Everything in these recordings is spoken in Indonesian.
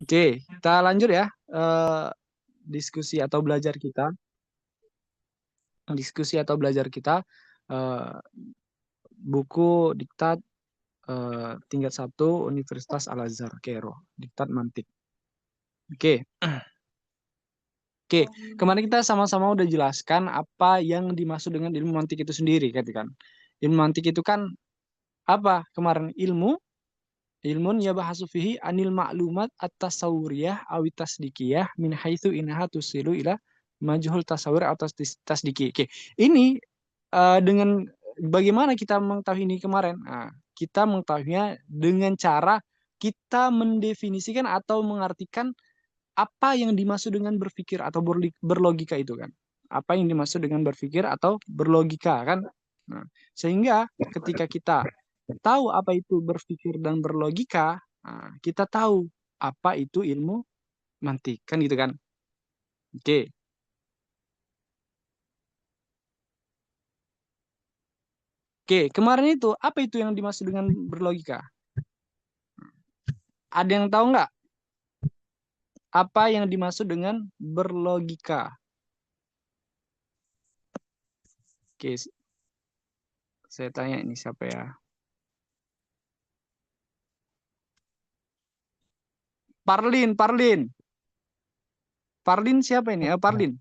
Oke, kita lanjut ya. Diskusi atau belajar kita. Diskusi atau belajar kita. eh, Buku diktat tingkat 1 Universitas Al-Azhar, Kairo. Diktat mantik. Oke. Oke, kemarin kita sama-sama udah jelaskan apa yang dimaksud dengan ilmu mantik itu sendiri, kan? Ilmu mantik itu kan apa? Kemarin ilmun yabahasu fihi anil ma'lumat at-tasawuriyah awit tasdikiyah min haitsu innaha tusilu ila majhul tasawur atau tasdiki. Oke. Ini dengan bagaimana kita mengetahui ini kemarin? Nah, kita mengetahuinya dengan cara kita mendefinisikan atau mengartikan apa yang dimaksud dengan berpikir atau berlogika itu kan. Apa yang dimaksud dengan berpikir atau berlogika kan. Nah, sehingga ketika kita tahu apa itu berpikir dan berlogika, nah, kita tahu apa itu ilmu mantik kan gitu kan. Oke. Oke, kemarin itu apa itu yang dimaksud dengan berlogika? Ada yang tahu nggak apa yang dimaksud dengan berlogika? Oke, saya tanya ini siapa ya? Parlin, Parlin. Parlin siapa ini? Parlin.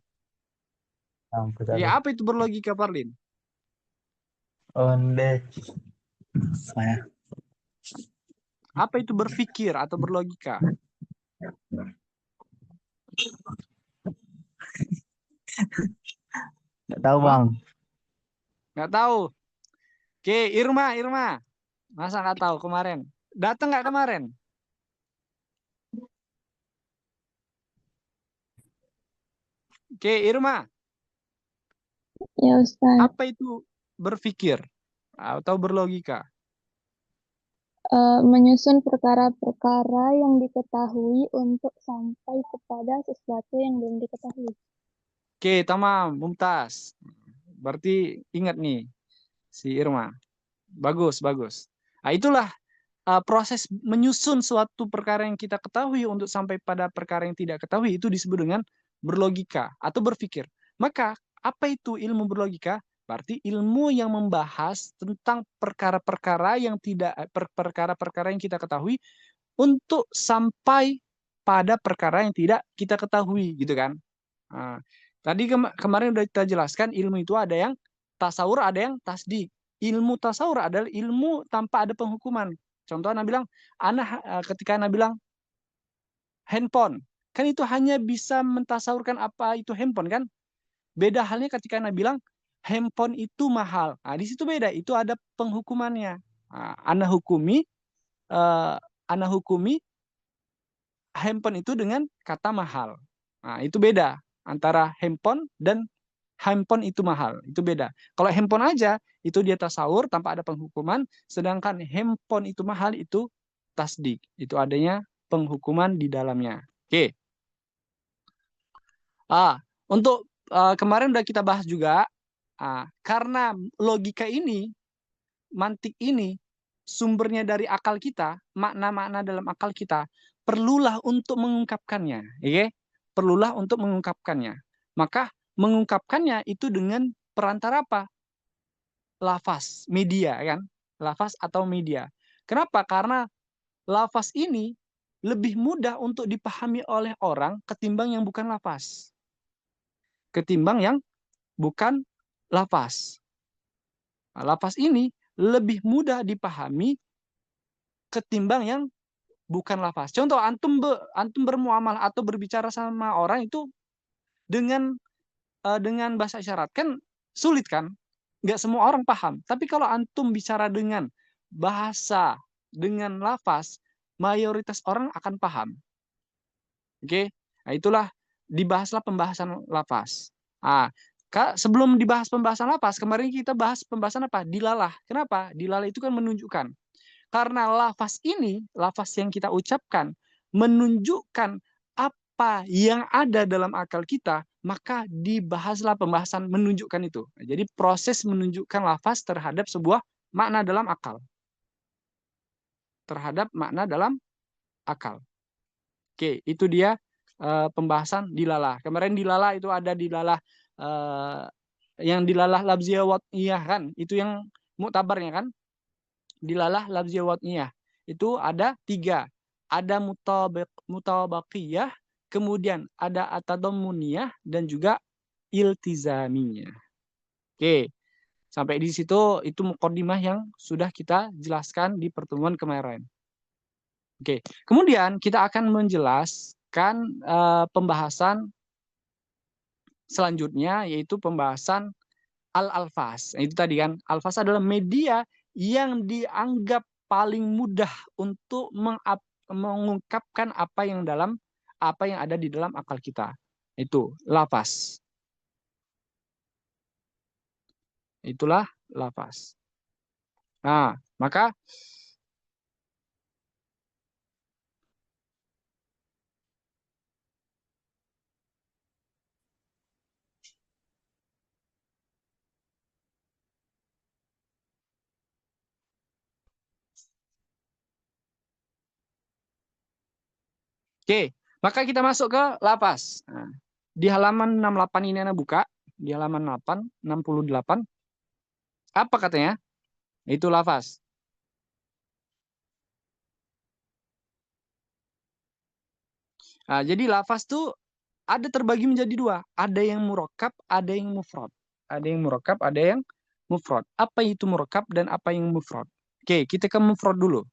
Ya, apa itu berlogika, Parlin? Onde saya Apa itu berpikir atau berlogika? nggak tahu Hah? bang. Nggak tahu. Oke, Irma, Irma. Masa nggak tahu kemarin? Datang nggak kemarin? Oke, Irma. Ya Ustaz, Apa itu berpikir atau berlogika? menyusun perkara-perkara yang diketahui untuk sampai kepada sesuatu yang belum diketahui. Oke, tamam, Mumtaz. Berarti ingat nih si Irma. Bagus, bagus. Nah, itulah proses menyusun suatu perkara yang kita ketahui untuk sampai pada perkara yang tidak ketahui itu disebut dengan berlogika atau berpikir. Maka apa itu ilmu berlogika? Berarti ilmu yang membahas tentang perkara-perkara yang tidak perkara-perkara yang kita ketahui untuk sampai pada perkara yang tidak kita ketahui, gitu kan? Nah, tadi kemarin udah kita jelaskan ilmu itu ada yang tasawur, ada yang tasdik. Ilmu tasawur adalah ilmu tanpa ada penghukuman. Contoh Anda bilang, ketika Anda bilang handphone, kan itu hanya bisa mentasawurkan apa itu handphone kan? Beda halnya ketika Anda bilang handphone itu mahal. Nah, di situ beda, itu ada penghukumannya. Nah, eh, Anda hukumi handphone itu dengan kata mahal. Nah, itu beda antara handphone dan handphone itu mahal. Itu beda. Kalau handphone aja, itu dia tasawur tanpa ada penghukuman, sedangkan handphone itu mahal, itu tasdik. Itu adanya penghukuman di dalamnya. Oke. Untuk kemarin udah kita bahas juga, karena logika ini, mantik ini, sumbernya dari akal kita, makna-makna dalam akal kita, perlulah untuk mengungkapkannya. Okay? Perlulah untuk mengungkapkannya. Maka mengungkapkannya itu dengan perantara apa? Lafaz, media kan? Lafaz atau media. Kenapa? Karena lafaz ini lebih mudah untuk dipahami oleh orang ketimbang yang bukan lafaz. Ketimbang yang bukan lafaz. Nah, lafaz ini lebih mudah dipahami ketimbang yang bukan lafaz. Contoh antum bermuamalah atau berbicara sama orang itu dengan bahasa isyarat kan sulit kan? Nggak semua orang paham. Tapi kalau antum bicara dengan bahasa, dengan lafaz, mayoritas orang akan paham. Oke? Nah, itulah dibahaslah pembahasan lafaz. Ah, sebelum dibahas pembahasan lafaz, kemarin kita bahas pembahasan apa? Dilalah. Kenapa? Dilalah itu kan menunjukkan. Karena lafaz ini, lafaz yang kita ucapkan, menunjukkan apa yang ada dalam akal kita, maka dibahaslah pembahasan menunjukkan itu. Jadi proses menunjukkan lafaz terhadap sebuah makna dalam akal. Terhadap makna dalam akal. Oke, itu dia pembahasan dilalah. Kemarin dilalah itu ada dilalah yang dilalah labziyah watniyah kan, itu yang muktabarnya kan. Dilalah labziyah watniyah itu ada 3. Ada mutabaqiyah, kemudian ada atadammuniyah dan juga iltizamiyah. Oke, sampai di situ itu muqaddimah yang sudah kita jelaskan di pertemuan kemarin. Oke, kemudian kita akan menjelaskan pembahasan selanjutnya, yaitu pembahasan al-alfaz. Itu tadi kan, alfaz adalah media yang dianggap paling mudah untuk mengungkapkan apa yang ada di dalam akal kita. Itu lafaz. Itulah lafaz. Nah, maka oke, maka kita masuk ke lafaz. Nah, di halaman 68 ini Anda buka, di halaman 68, apa katanya? Itu lafaz. Nah, jadi lafaz tuh ada terbagi menjadi 2. Ada yang murakkab, ada yang mufrad. Ada yang murakkab, ada yang mufrad. Apa itu murakkab dan apa yang mufrad? Oke, kita ke mufrad dulu.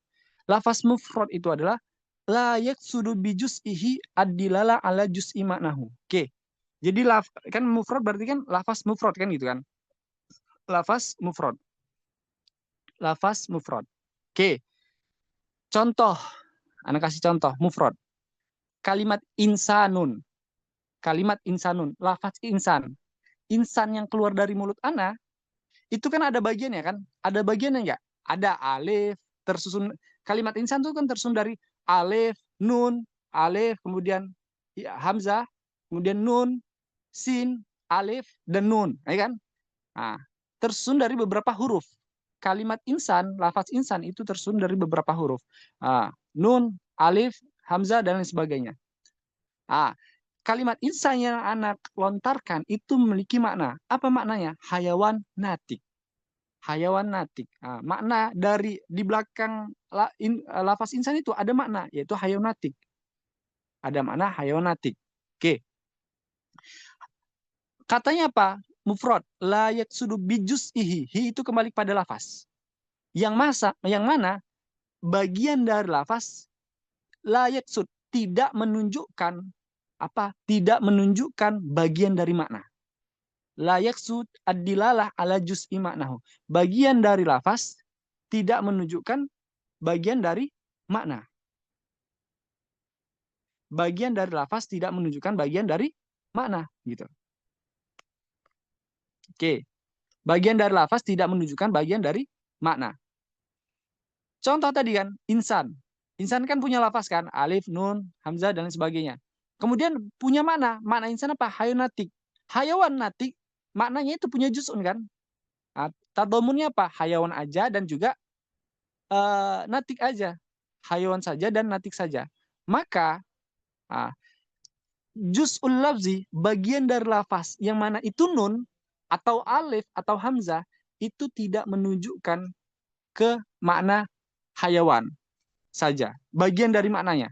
Lafaz mufrad itu adalah la yaqsudu bi juz'ihi ad-dilala ala juz'i maknahu. Oke. Jadi kan mufrad berarti kan lafaz mufrad kan gitu kan. Lafaz mufrad. Lafaz mufrad. Oke. Contoh, anak kasih contoh mufrad. Kalimat insanun. Kalimat insanun, lafaz insan. Insan yang keluar dari mulut ana itu kan ada bagiannya kan? Ada bagiannya enggak? Ada alif, tersusun kalimat insan itu kan tersusun dari alif, nun, alif, kemudian ya, hamzah, kemudian nun, sin, alif, dan nun, ya kan? Nah, tersusun dari beberapa huruf. Kalimat insan, lafaz insan itu tersusun dari beberapa huruf. Nah, nun, alif, hamzah, dan lain sebagainya. Ah, kalimat insan yang anak lontarkan itu memiliki makna. Apa maknanya? Hayawan natik. Hayawan natik. Nah, makna dari di belakang lafaz insan itu ada makna, yaitu hayawan natik. Ada makna hayawan natik. Oke. Katanya apa? Mufrad. La yaksudu bijus ihi. Hi itu kembali pada lafaz. Yang mana bagian dari lafaz la yaksud tidak menunjukkan apa? Tidak menunjukkan bagian dari makna. La yaksud ad-dilalah ala juz'i maknahu. Bagian dari lafaz tidak menunjukkan bagian dari makna. Bagian dari lafaz tidak menunjukkan bagian dari makna, gitu. Oke. Bagian dari lafaz tidak menunjukkan bagian dari makna. Contoh tadi kan, insan. Insan kan punya lafaz kan, alif, nun, hamzah, dan lain sebagainya. Kemudian punya makna. Makna insan apa? Hayawan natik. Hayawan natik, maknanya itu punya juz'un kan. Nah, tadhamunnya apa? Hayawan aja dan juga natik aja. Hayawan saja dan natik saja. Maka juz'ul lafzi, bagian dari lafaz yang mana itu nun atau alif atau hamzah itu tidak menunjukkan ke makna hayawan saja. Bagian dari maknanya.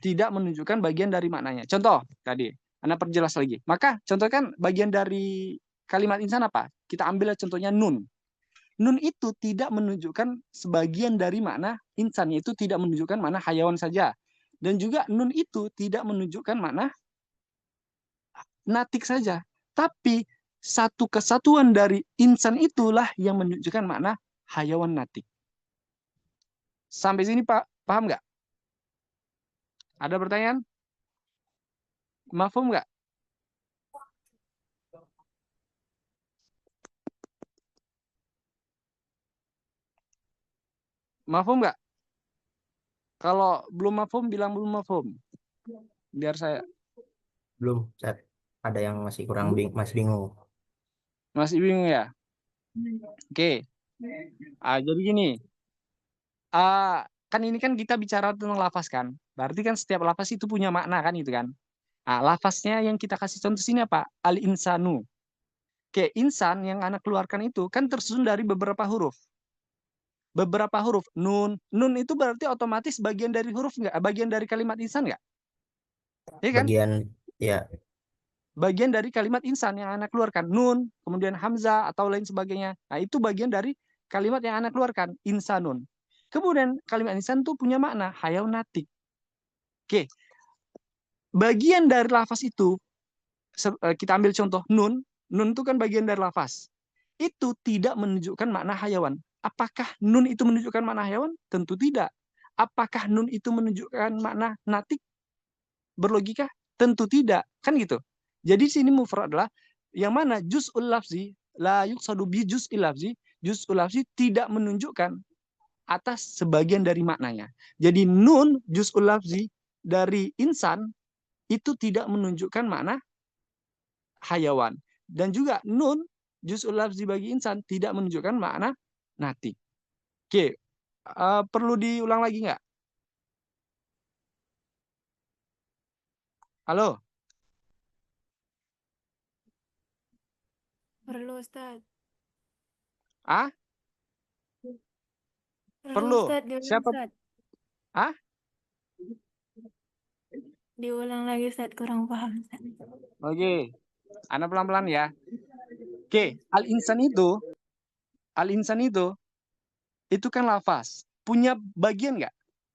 Tidak menunjukkan bagian dari maknanya. Contoh tadi, Anda perjelas lagi. Maka contohkan bagian dari kalimat insan apa? Kita ambil contohnya nun. Nun itu tidak menunjukkan sebagian dari makna insan, yaitu tidak menunjukkan makna hayawan saja. Dan juga nun itu tidak menunjukkan makna natik saja. Tapi satu kesatuan dari insan itulah yang menunjukkan makna hayawan natik. Sampai sini Pak, paham nggak? Ada pertanyaan? Mafhum nggak? Mafhum nggak? Kalau belum mafhum, bilang belum mafhum. Biar saya. Belum, Ustaz. Ada yang masih kurang masih bingung. Masih bingung ya? Oke. Jadi gini. kan ini kan kita bicara tentang lafaz kan. Berarti kan setiap lafaz itu punya makna kan itu kan. Nah, lafaznya yang kita kasih contoh sini apa? Al-insanu. Oke, insan yang anak keluarkan itu kan tersusun dari beberapa huruf. Beberapa huruf. Nun. Nun itu berarti otomatis bagian dari huruf nggak? Bagian dari kalimat insan nggak? Iya kan? Bagian ya. Bagian dari kalimat insan yang anak keluarkan. Nun, kemudian hamzah atau lain sebagainya. Nah, itu bagian dari kalimat yang anak keluarkan. Insanun. Kemudian kalimat insan itu punya makna hayaunatik. Oke. Bagian dari lafaz itu, kita ambil contoh nun. Nun itu kan bagian dari lafaz. Itu tidak menunjukkan makna hayawan. Apakah nun itu menunjukkan makna hayawan? Tentu tidak. Apakah nun itu menunjukkan makna natik? Berlogika? Tentu tidak. Kan gitu. Jadi sini mufrad adalah yang mana juz'ul lafzi la yuqsadu bi juz'il lafzi. Juz'ul lafzi tidak menunjukkan atas sebagian dari maknanya. Jadi nun juz'ul lafzi dari insan itu tidak menunjukkan makna hayawan. Dan juga nun juz'ul lafzi bagi insan tidak menunjukkan makna natik. Oke, perlu diulang lagi nggak? Halo? Perlu Ustaz. Ah? Perlu Perlu. Ustaz, diulang Siapa? Ustaz. Ah? Diulang lagi Ustaz, kurang paham Ustaz. Oke. Anak pelan-pelan ya. Oke, al-insan itu kan lafaz. Punya bagian nggak?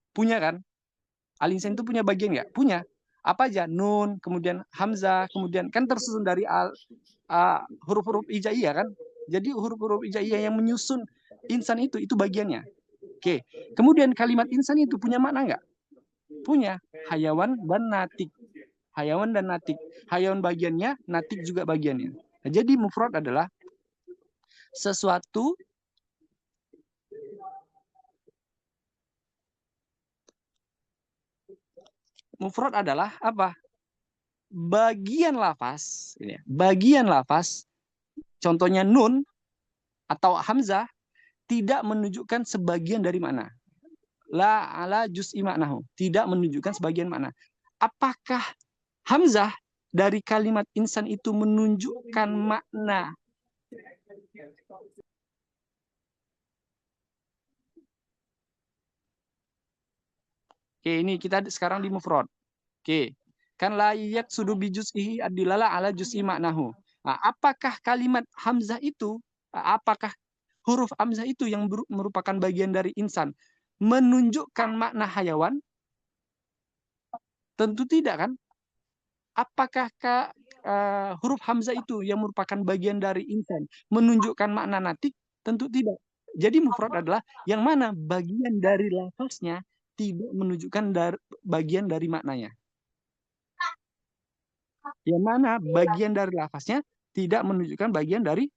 Punya kan? Al-insan itu punya bagian nggak? Punya. Apa aja? Nun, kemudian hamzah, kemudian kan tersusun dari huruf-huruf hijaiyah kan? Jadi huruf-huruf hijaiyah yang menyusun insan itu bagiannya. Oke. Kemudian kalimat insan itu punya makna nggak? Punya. Hayawan dan natik. Hayawan dan natik. Hayawan bagiannya, natik juga bagiannya. Nah, jadi mufrad adalah sesuatu mufrad adalah apa? Bagian lafaz, ini ya, bagian lafaz, contohnya nun atau hamzah tidak menunjukkan sebagian dari mana. La ala juz'i maknahu, tidak menunjukkan sebagian makna. Apakah hamzah dari kalimat insan itu menunjukkan makna? Oke, ini kita sekarang di mufrad. Oke. Kan layak sudu bijuz'ihi adilala ala juz'i maknahu. Nah, apakah kalimat hamzah itu, apakah huruf hamzah itu yang merupakan bagian dari insan menunjukkan makna hayawan? Tentu tidak kan? Apakah huruf hamzah itu yang merupakan bagian dari insan menunjukkan makna natik? Tentu tidak. Jadi mufrad adalah yang mana bagian dari lafaznya tidak menunjukkan bagian dari maknanya. Yang mana bagian dari lafaznya tidak menunjukkan bagian dari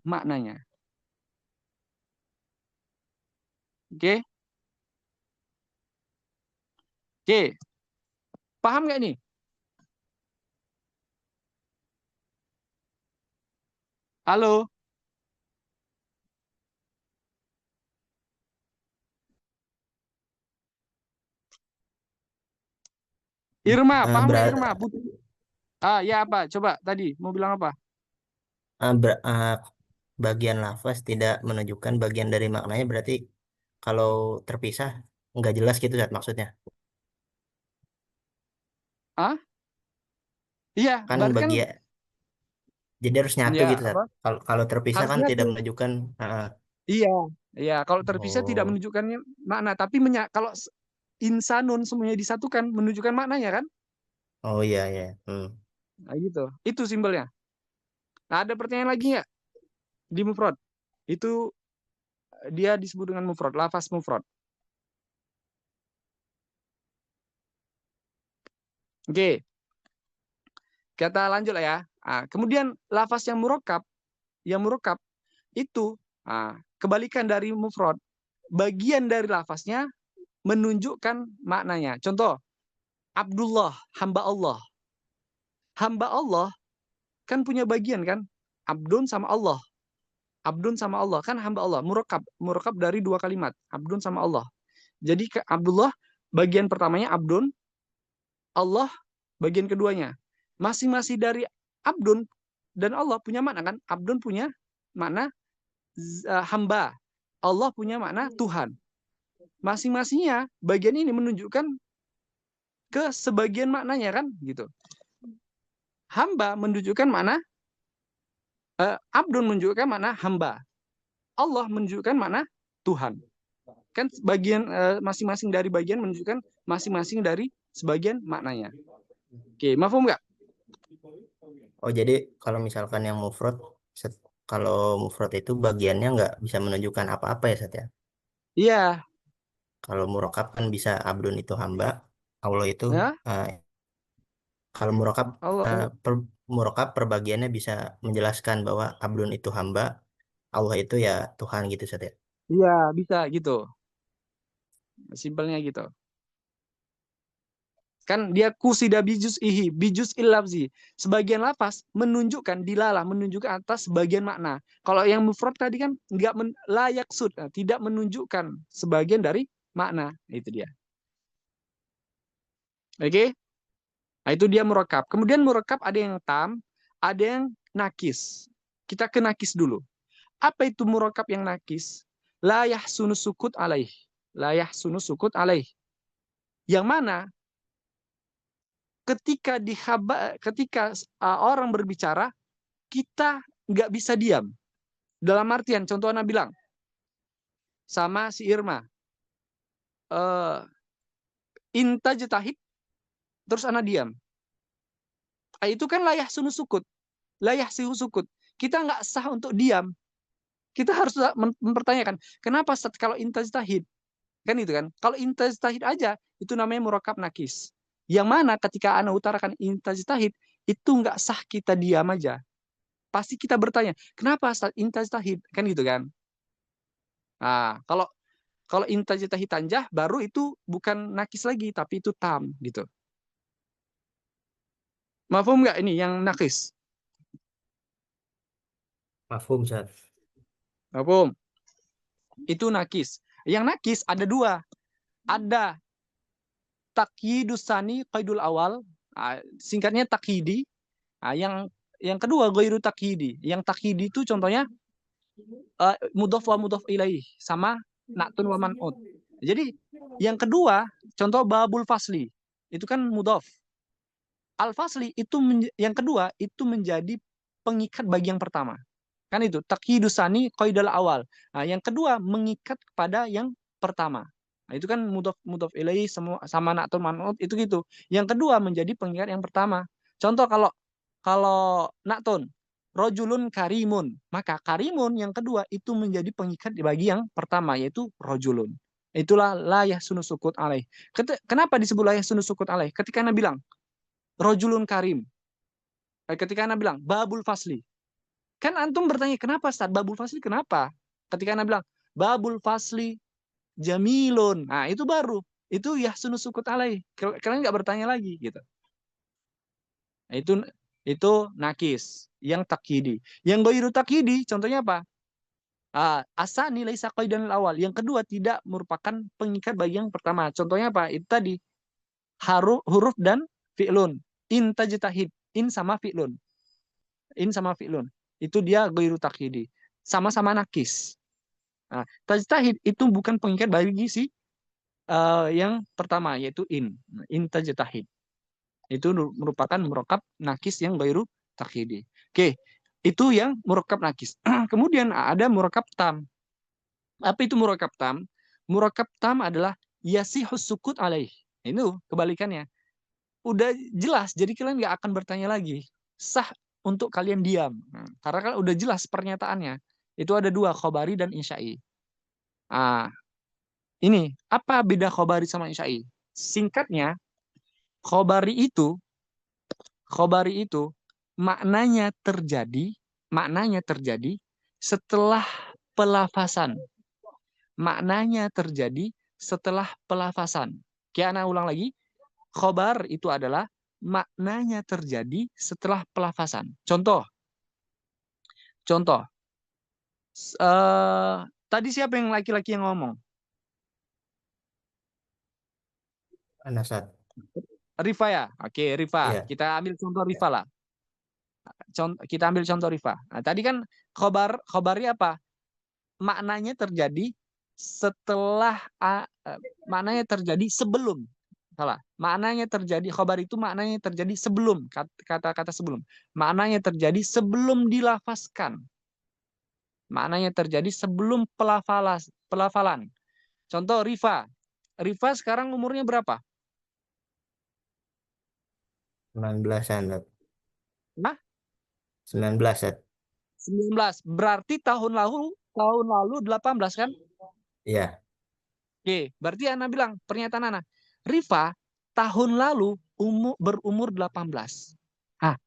maknanya. Oke? Oke. Paham nggak nih? Halo? Irma, paham nggak Irma? Ya apa? Coba tadi mau bilang apa? Bagian lafaz tidak menunjukkan bagian dari maknanya, berarti kalau terpisah nggak jelas gitu Zat, maksudnya. Ah? Iya, Kan berarti kan bagian jadi harus nyatu ya gitu Zat. apa? Kalau terpisah kan Harusnya tidak tuh. menunjukkan. Iya, iya. Kalau terpisah tidak Oh, menunjukkan makna, tapi kalau insanun semuanya disatukan menunjukkan maknanya kan? oh iya ya. Nah, gitu. Itu simbolnya. Nah, ada pertanyaan lagi nggak di mufrad? Itu dia disebut dengan mufrad, lafaz mufrad. Oke, kita lanjut lah ya. Kemudian lafaz yang murokab itu kebalikan dari mufrad. Bagian dari lafaznya menunjukkan maknanya. Contoh, Abdullah, hamba Allah. Hamba Allah kan punya bagian kan? Abdun sama Allah. Abdun sama Allah kan hamba Allah. Murokab dari dua kalimat. Abdun sama Allah. Jadi Abdullah bagian pertamanya abdun, Allah bagian keduanya. Masing-masing dari abdun dan Allah punya makna kan? Abdun punya makna hamba. Allah punya makna Tuhan. Masing-masingnya bagian ini menunjukkan ke sebagian maknanya kan gitu. Hamba menunjukkan makna abdun menunjukkan makna hamba. Allah menunjukkan makna Tuhan. Kan bagian masing-masing dari bagian menunjukkan masing-masing dari sebagian maknanya. Oke, mafhum nggak? Oh, jadi kalau misalkan yang mufrad, kalau mufrad itu bagiannya nggak bisa menunjukkan apa-apa ya, Sat ya? Iya, Kalau murakab kan bisa abdun itu hamba, Allah itu ya. kalau murakab Allah, murakab perbagiannya bisa menjelaskan bahwa abdun itu hamba, Allah itu ya Tuhan gitu, Sat ya. iya bisa gitu. Simpelnya gitu. Kan dia kusida bijus ilafzi. Sebagian lafaz menunjukkan dilalah, menunjukkan atas sebagian makna. Kalau yang mufrad tadi kan nggak layak sud, tidak menunjukkan sebagian dari makna. Itu dia. Oke? Nah, itu dia murakab. Kemudian murakab ada yang tam, ada yang nakis. Kita ke nakis dulu. Apa itu murakab yang nakis? La yahsunu sukut alaih. La yahsunu sukut alaih. Yang mana ketika orang berbicara, kita nggak bisa diam. Dalam artian, contoh Ana bilang sama si Irma, inta jetahid, terus Ana diam. Itu kan layah sunu sukut, layah sihu sukut. Kita nggak sah untuk diam. Kita harus mempertanyakan, kenapa kalau inta jetahid? Kan itu kan. Kalau inta jetahid aja, itu namanya murakab nakis. Yang mana ketika Ana utarakan inta jetahid, itu nggak sah kita diam aja. Pasti kita bertanya, kenapa intajtahid? Kan gitu kan. Nah, kalau intajtahid tanjah baru itu bukan nakis lagi, tapi itu tam gitu. Mafhum nggak ini yang nakis? Mafhum, Sat. Mafhum. Itu nakis. Yang nakis ada dua. Ada takyidusani qaidul awal. Singkatnya takyidi. Yang kedua ghairu takyidi. Yang takyidi itu contohnya mudhof wa mudhof ilaih sama na'tun wa man'ut. Jadi yang kedua contoh babul fasli itu kan mudhof. Al fasli itu yang kedua itu menjadi pengikat bagi yang pertama. Kan itu takyidusani qaidal awal. Nah, yang kedua mengikat kepada yang pertama. Nah, itu kan mudhof mudhof ilaih sama na'tun man'ut itu gitu. Yang kedua menjadi pengikat yang pertama. Contoh kalau na'tun rojulun karimun, maka karimun yang kedua itu menjadi pengikat bagi yang pertama yaitu rojulun. Itulah layah sunusukut alaih. Kenapa disebut layah sunusukut alaih? Ketika Anda bilang rojulun karim, ketika Anda bilang babul fasli, kan antum bertanya kenapa Ustaz babul fasli kenapa? Ketika Anda bilang babul fasli jamilun, nah itu baru itu ya sunusukut alaih. Kalian nggak bertanya lagi gitu. Nah, itu nakis yang takyidi. Yang ghairu takyidi contohnya apa? Asa nilai sakoi dan awal. Yang kedua tidak merupakan pengikat bagi yang pertama. Contohnya apa? Itu tadi huruf dan fi'lun. In tajtahid. In sama fi'lun. In sama fi'lun. Itu dia ghairu takyidi. Sama-sama nakis. Nah, tajtahid itu bukan pengikat bagi si yang pertama yaitu in. In tajtahid. Itu merupakan murakab nakis yang ghairu takyidi. Oke, itu yang murakab nakis. Kemudian ada murakab tam. Apa itu murakab tam? Murakab tam adalah yasihus sukut alaih. Itu kebalikannya. Udah jelas, jadi kalian nggak akan bertanya lagi. Sah untuk kalian diam. Karena kan udah jelas pernyataannya. Itu ada dua, khobari dan insya'i. Ini, apa beda khobari sama insya'i? Singkatnya, khobari itu maknanya terjadi setelah pelafasan. Maknanya terjadi setelah pelafasan. Kiana ulang lagi. Khobar itu adalah maknanya terjadi setelah pelafasan. Contoh. Tadi siapa yang laki-laki yang ngomong? Ana Ustaz. Rifa ya. Oke, Rifa. Iya. Kita ambil contoh Rifa lah. Kita ambil contoh Rifa. Nah, tadi kan khobarnya apa? Maknanya terjadi setelah maknanya terjadi sebelum. Salah. Maknanya terjadi khobar itu maknanya terjadi sebelum, kata-kata sebelum. Maknanya terjadi sebelum dilafazkan. Maknanya terjadi sebelum pelafalan. Contoh Rifa. Rifa sekarang umurnya berapa? 19-an. Nah, 19 Ustaz. 19. Berarti tahun lalu 18 kan? Iya. Oke, berarti Ana bilang pernyataan Ana, Rifa tahun lalu berumur 18. Nah,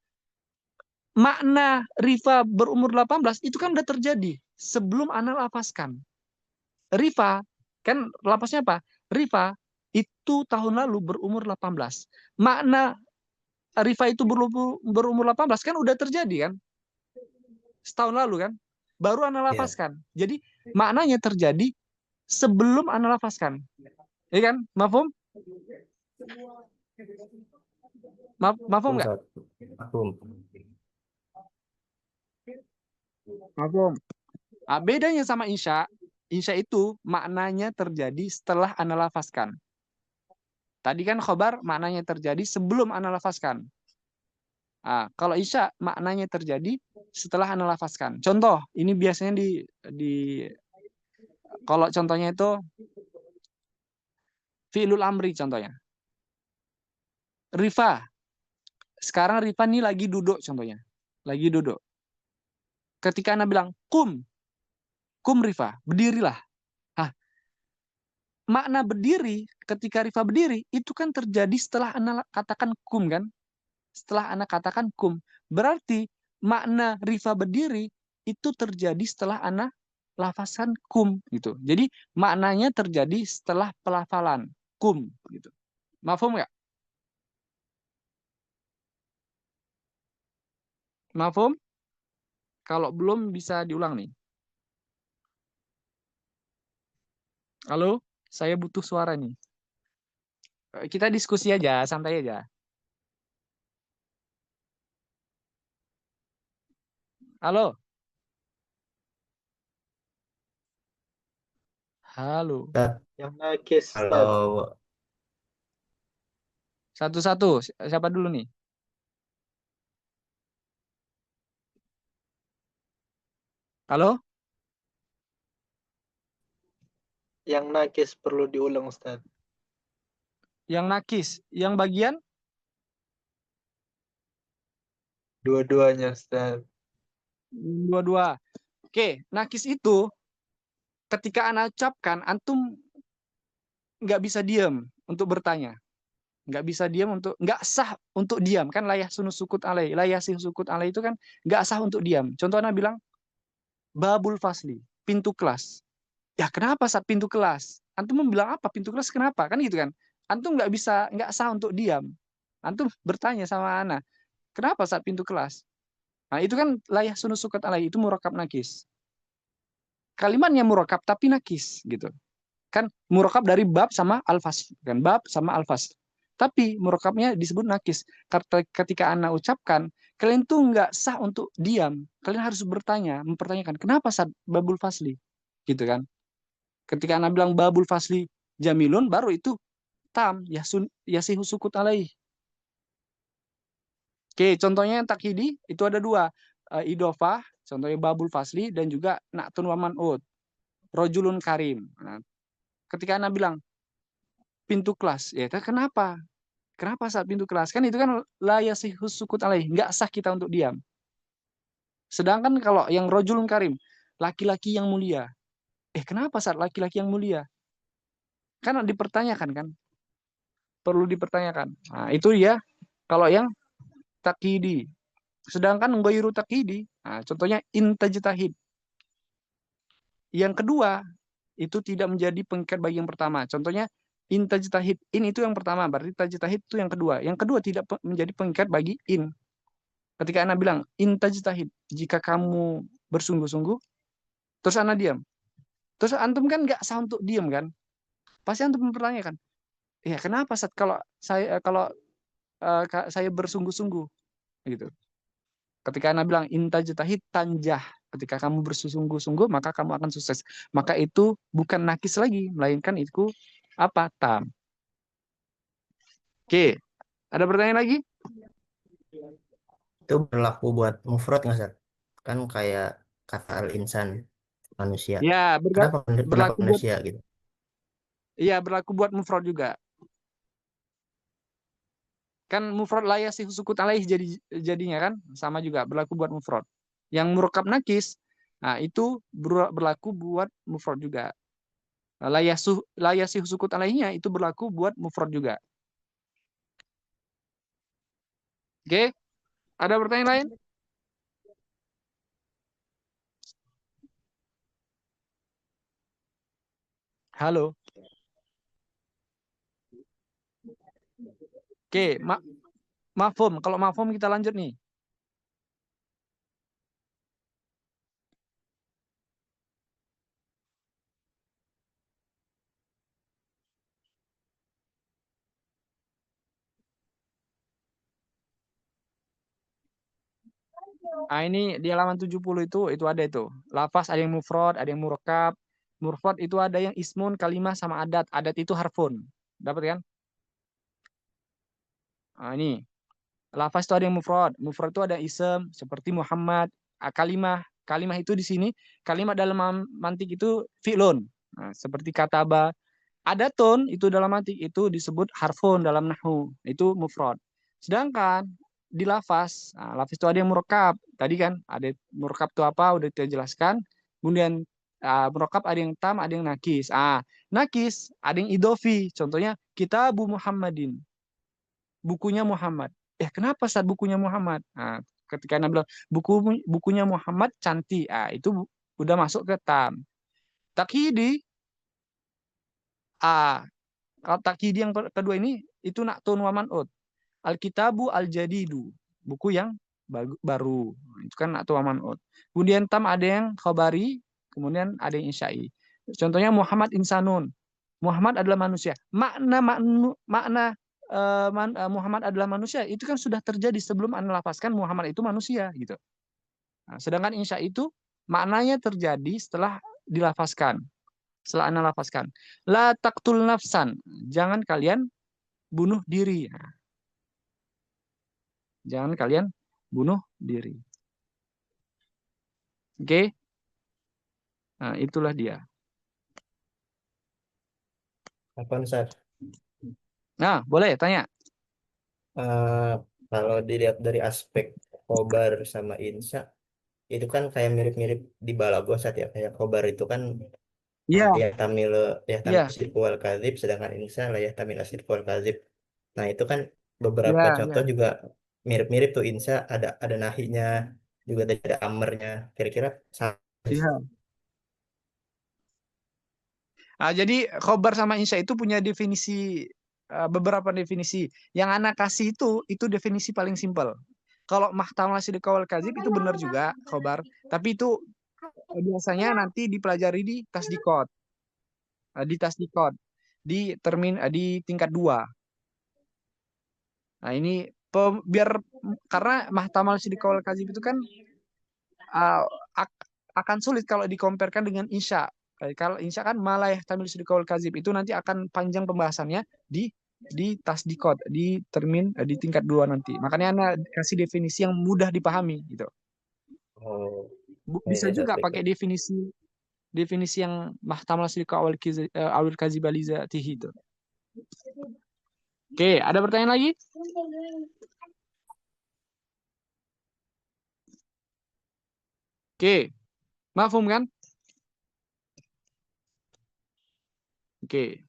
makna Rifa berumur 18 itu kan udah terjadi sebelum Ana lafazkan. Rifa kan lapasnya apa? Rifa itu tahun lalu berumur 18. Makna Rifa itu berumur 18 kan udah terjadi kan? Setahun lalu kan? Baru Ana Iya. lafazkan. Jadi maknanya terjadi sebelum Ana lafazkan. Iya kan? Mafhum? Mafhum nggak? Ustaz. Mafhum. Mafhum. Nah, bedanya sama insya itu maknanya terjadi setelah Ana lafazkan. Tadi kan khobar maknanya terjadi sebelum Ana lafazkan. Nah, kalau isya maknanya terjadi setelah Ana lafazkan. Contoh, ini biasanya kalau contohnya itu fi'lul amri contohnya. Rifa. Sekarang Rifa ini lagi duduk contohnya. Lagi duduk. Ketika Ana bilang kum Rifa, berdirilah. Nah, makna berdiri ketika Rifa berdiri itu kan terjadi setelah Ana katakan kum kan? Setelah Ana katakan kum. Berarti makna Rifa berdiri itu terjadi setelah Ana lafazkan kum gitu. Jadi maknanya terjadi setelah pelafalan kum gitu. Mafhum nggak? Mafhum? Kalau belum bisa diulang nih. Halo, saya butuh suara nih. Kita diskusi aja, santai aja. Halo. Halo. Ustaz, Yang nakis, Ustaz. kalau Satu-satu. Siapa dulu nih? Halo? Yang nakis perlu diulang, Ustaz. Yang nakis. Yang bagian? Dua-duanya, Ustaz. Dua-dua. Oke, nakis itu ketika Anda ucapkan, antum nggak bisa diam untuk bertanya. Nggak sah untuk diam. Kan layah sunus sukut alai. Layah sih sukut alai itu kan nggak sah untuk diam. Contoh Anda bilang, babul fasli, pintu kelas. Ya kenapa saat pintu kelas? Antum bilang apa pintu kelas kenapa? Kan gitu kan. Antum nggak sah untuk diam. Antum bertanya sama Ana, kenapa saat pintu kelas? Nah itu kan layah sunus sukut alai, itu murakab nakis. Kalimatnya murakab tapi nakis gitu. Kan murakab dari bab sama alfas kan, bab sama alfas, tapi murakabnya disebut nakis. Ketika Ana ucapkan, kalian tuh nggak sah untuk diam, kalian harus bertanya, mempertanyakan kenapa saat babul fasli gitu kan. Ketika Ana bilang babul fasli jamilun, baru itu tam yasihu sukut alaih. Oke, contohnya yang takhidi itu ada dua, idofah contohnya babul fasli dan juga na'tun wa man'ud, rojulun karim. Nah, ketika Ana bilang pintu kelas, ya kenapa? Kenapa saat pintu kelas? Kan itu kan la yasihus sukut alaih, nggak sah kita untuk diam. Sedangkan kalau yang rojulun karim, laki-laki yang mulia. Kenapa saat laki-laki yang mulia? Kan dipertanyakan kan? Perlu dipertanyakan. Nah, itu ya kalau yang takkidi. Sedangkan ghairu takkidi, nah, contohnya intajtahid. Yang kedua, itu tidak menjadi pengikat bagi yang pertama. Contohnya intajtahid, in itu yang pertama, berarti tajtahid itu yang kedua. Yang kedua tidak menjadi pengikat bagi in. Ketika Ana bilang intajtahid, jika kamu bersungguh-sungguh, terus Ana diam. Terus antum kan nggak sah untuk diam kan? Pasti antum mempertanyakan, Ya kenapa Ustaz kalau saya bersungguh-sungguh gitu. Ketika Anda bilang intajtahid tanjah, ketika kamu bersungguh-sungguh maka kamu akan sukses. Maka itu bukan nakis lagi, melainkan itu apa? Tam. Oke, ada pertanyaan lagi? Itu berlaku buat mufrad nggak, Ustaz? Kan kayak kata al-insan, manusia. Ya, Kenapa berlaku buat manusia gitu? berlaku buat mufrad juga. Kan mufrad la yasih sukut alaih jadinya kan sama juga berlaku buat mufrad. Yang murakab nakis, nah itu berlaku buat mufrad juga. La yasih sukut alaihnya itu berlaku buat mufrad juga. Oke, ada pertanyaan lain? Halo. Oke, mafhum. Kalau mafhum kita lanjut nih. Nah, ini di halaman 70 itu ada itu. Lafaz ada yang mufrad, ada yang murakab. Mufrad itu ada yang ismun, kalimah sama adat. Adat itu harfun. Dapat kan? Nah, ini. Lafaz itu ada yang mufrad. Mufrad itu ada isem seperti Muhammad. Kalimah. Kalimah itu di sini, kalimat dalam mantik itu fi'lun. Nah, seperti kataba. Adatun itu dalam mantik itu disebut harfun dalam nahwu. Itu mufrad. Sedangkan di lafaz, nah, lafaz itu ada yang murakab. Tadi kan ada murakab itu apa? Udah kita jelaskan. Kemudian murakab ada yang tam, ada yang nakis. Nakis ada yang idofi. Contohnya Kitabu Muhammadin. Bukunya Muhammad. Kenapa saat bukunya Muhammad? Nah, ketika Anda bilang bukunya Muhammad cantik, itu udah masuk ke tam. Takhidi, kalau takhidi yang kedua ini itu naktun wa man'ut. Alkitabu al-jadidu, buku yang baru. Itu kan naktun wa man'ut. Kemudian tam ada yang khabari, kemudian ada yang insya'i. Contohnya Muhammad insanun. Muhammad adalah manusia. Makna Muhammad adalah manusia itu kan sudah terjadi sebelum Anda lafazkan Muhammad itu manusia gitu. Nah, sedangkan insya itu maknanya terjadi setelah dilafazkan. Setelah Anda lafazkan. La taqtul nafsan. Jangan kalian bunuh diri. Nah, jangan kalian bunuh diri. Oke? Nah, itulah dia. Apa, Ustaz? Nah, boleh tanya. Eh, Kalau dilihat dari aspek khobar sama insya, itu kan kayak mirip-mirip di Balaghah, Ustaz, ya. Kayak khobar itu kan Iya, ya tamil iya, sidqu wal kadzib, sedangkan insya ya tamil sidqu wal kadzib. Nah, itu kan iya, beberapa iya. contoh juga mirip-mirip tuh. Insya ada nahinya, juga ada amarnya. Kira-kira sama. Iya. Jadi khobar sama insya itu punya definisi beberapa definisi. Yang anak kasih itu definisi paling simpel. Kalau mahtamal sidq wal kadzib itu benar juga khobar, tapi itu biasanya nanti dipelajari di tasdikot, di tasdikot, di tingkat 2. Nah, ini biar karena mahtamal sidq wal kadzib itu kan uh, akan sulit kalau dikomparkan dengan insya. Kalau insya kan malah tamil sidqaul kazib itu nanti akan panjang pembahasannya di tasdikot, di termin di tingkat 2 nanti. Makanya Anda kasih definisi yang mudah dipahami gitu. Oh, Bisa ya, juga baik, pakai baik. definisi definisi yang mahtamal sidqaul awil kazibaliza tihi itu. Oke, ada pertanyaan lagi? Oke, mafhum kan? Oke.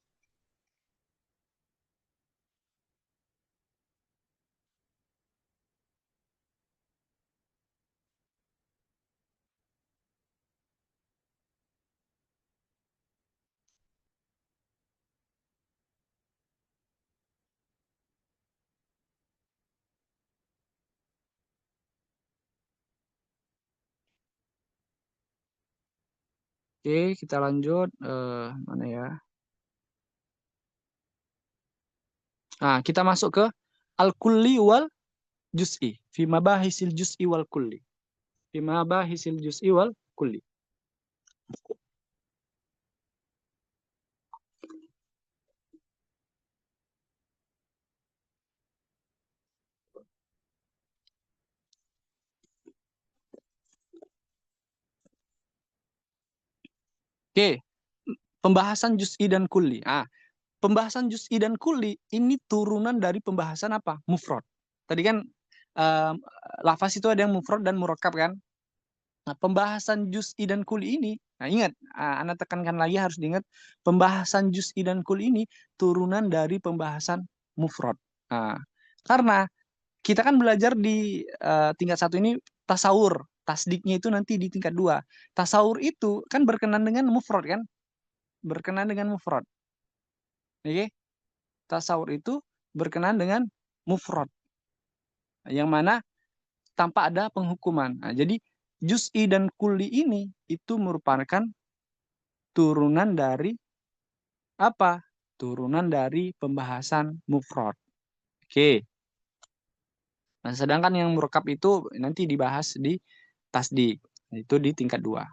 Oke, kita lanjut mana ya? Nah, kita masuk ke al-kulli wal juz'i. Fi mabahisil juz'i wal kulli. Fi mabahisil juz'i wal kulli. Oke, pembahasan juz'i dan kulli. Pembahasan juz'i dan kulli ini turunan dari pembahasan apa? Mufrad. Tadi kan lafaz itu ada yang mufrad dan murakkab kan? Nah, pembahasan juz'i dan kulli ini, nah ingat, Anda tekankan lagi harus diingat, pembahasan juz'i dan kulli ini turunan dari pembahasan mufrad. Nah, karena kita kan belajar di tingkat 1 ini tasawur, tasdiknya itu nanti di tingkat 2. Tasawur itu kan berkenan dengan mufrad kan? Berkenan dengan mufrad. Oke? Tasawur itu berkenan dengan mufrad. Yang mana tanpa ada penghukuman. Nah, jadi juz'i dan kulli ini itu merupakan turunan dari apa? Turunan dari pembahasan mufrad. Oke. Nah, sedangkan yang murakkab itu nanti dibahas di tasdik. Itu di tingkat 2.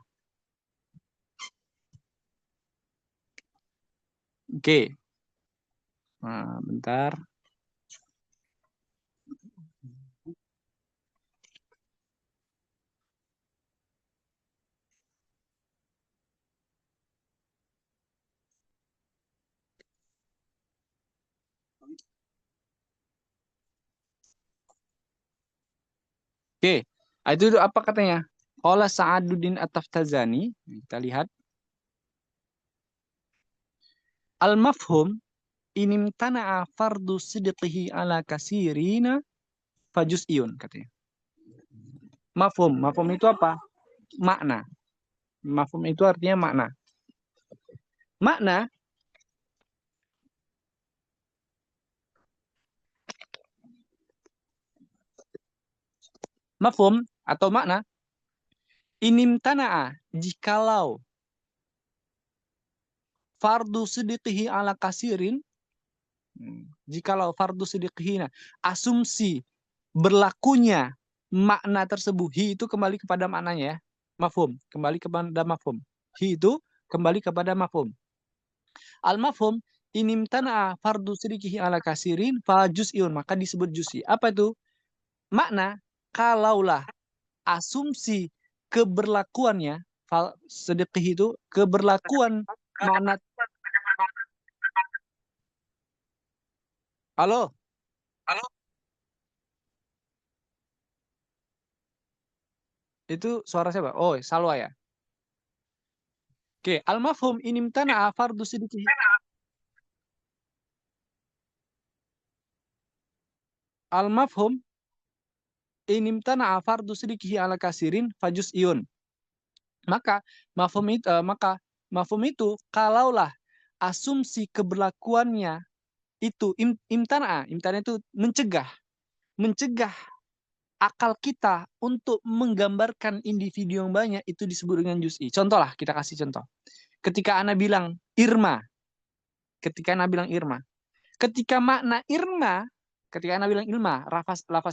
Oke. Nah, bentar. Oke. Itu apa katanya? Qala Sa'aduddin At-Taftazani. Kita lihat. Al-mafhum inimtana'a fardu sidqihi ala kasirina fajuz'iyun katanya. Mafhum. Mafhum itu apa? Makna. Mafhum itu artinya makna. Makna mafhum atau makna inimtana'a jikalau fardu sidqihi ala kasirin, jikalau fardu sidqihi, asumsi berlakunya makna tersebut, hi itu kembali kepada maknanya ya, mafhum, kembali kepada mafhum, hi itu kembali kepada mafhum. Al mafhum inimtana'a fardu sidqihi ala kasirin fa juz'iyun, maka disebut juz'i. Apa itu? Makna kalaulah asumsi keberlakuannya, sedekah itu keberlakuan makna. Halo? Itu suara siapa? Oh, Salwa ya. Oke, al-mafhum inimtana'a fardu sidqihi. Al-mafhum inimtana'a fardu sidqihi ala kasirin fajuz'iyun. Maka mafhum itu kalaulah asumsi keberlakuannya itu imtana itu mencegah akal kita untuk menggambarkan individu yang banyak, itu disebut dengan juz'i. Contoh lah, kita kasih contoh. Ketika Ana bilang Irma, ketika Ana bilang lafaz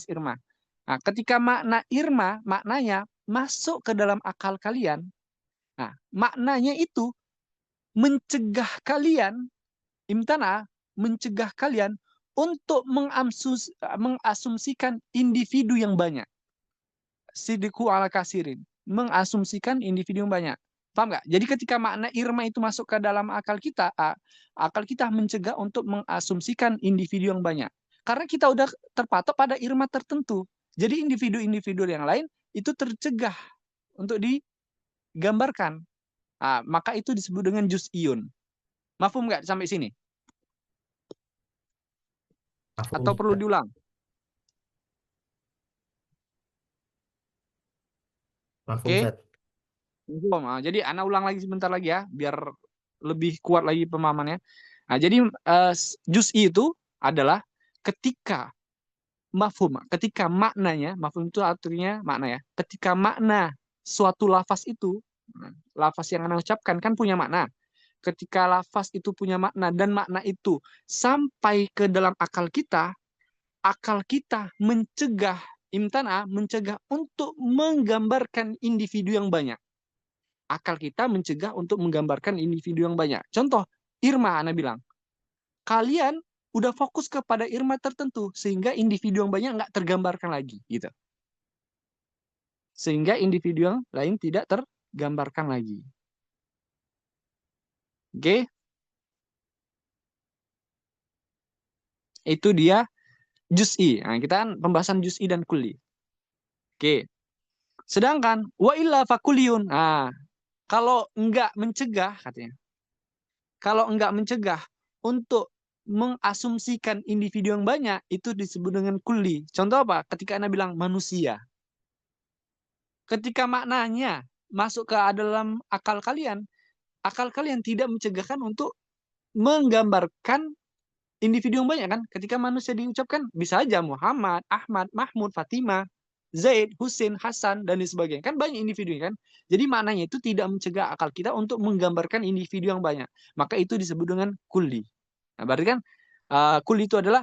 Irma. Nah, ketika makna Irma, maknanya masuk ke dalam akal kalian. Nah, maknanya itu mencegah kalian, imtana, mencegah kalian untuk mengasumsikan individu yang banyak. Siddiqu ala kasirin, mengasumsikan individu yang banyak. Paham nggak? Jadi ketika makna Irma itu masuk ke dalam akal kita mencegah untuk mengasumsikan individu yang banyak. Karena kita udah terpatok pada Irma tertentu. Jadi individu-individu yang lain itu tercegah untuk digambarkan. Maka itu disebut dengan juz'iyun. Mafhum nggak sampai sini? Atau perlu diulang? Oke. Jadi Ana ulang lagi sebentar lagi ya, biar lebih kuat lagi pemahamannya. Nah, jadi juz'i itu adalah ketika mafhum, ketika maknanya, mafhum itu artinya makna ya. Ketika makna suatu lafaz itu, lafaz yang Ana ucapkan kan punya makna. ketika lafaz itu punya makna dan makna itu sampai ke dalam akal kita mencegah imtana, mencegah untuk menggambarkan individu yang banyak. Akal kita mencegah untuk menggambarkan individu yang banyak. Contoh, Irma, Ana bilang, kalian udah fokus kepada Irma tertentu, sehingga individu yang banyak nggak tergambarkan lagi. Gitu. Sehingga individu yang lain tidak tergambarkan lagi. Oke? Itu dia juz'i. Nah, kita kan pembahasan juz'i dan kulli. Oke. Sedangkan wa illa fakuliyun. Nah, kalau enggak mencegah katanya. Kalau enggak mencegah untuk mengasumsikan individu yang banyak, itu disebut dengan kulli. Contoh apa? Ketika Anda bilang manusia. Ketika maknanya masuk ke dalam akal kalian tidak mencegahkan untuk menggambarkan individu yang banyak kan. Ketika manusia diucapkan, bisa aja Muhammad, Ahmad, Mahmud, Fatimah, Zaid, Husin, Hasan, dan sebagainya. Kan banyak individu kan. Jadi maknanya itu tidak mencegah akal kita untuk menggambarkan individu yang banyak. Maka itu disebut dengan kulli. Nah, berarti kan kulli itu adalah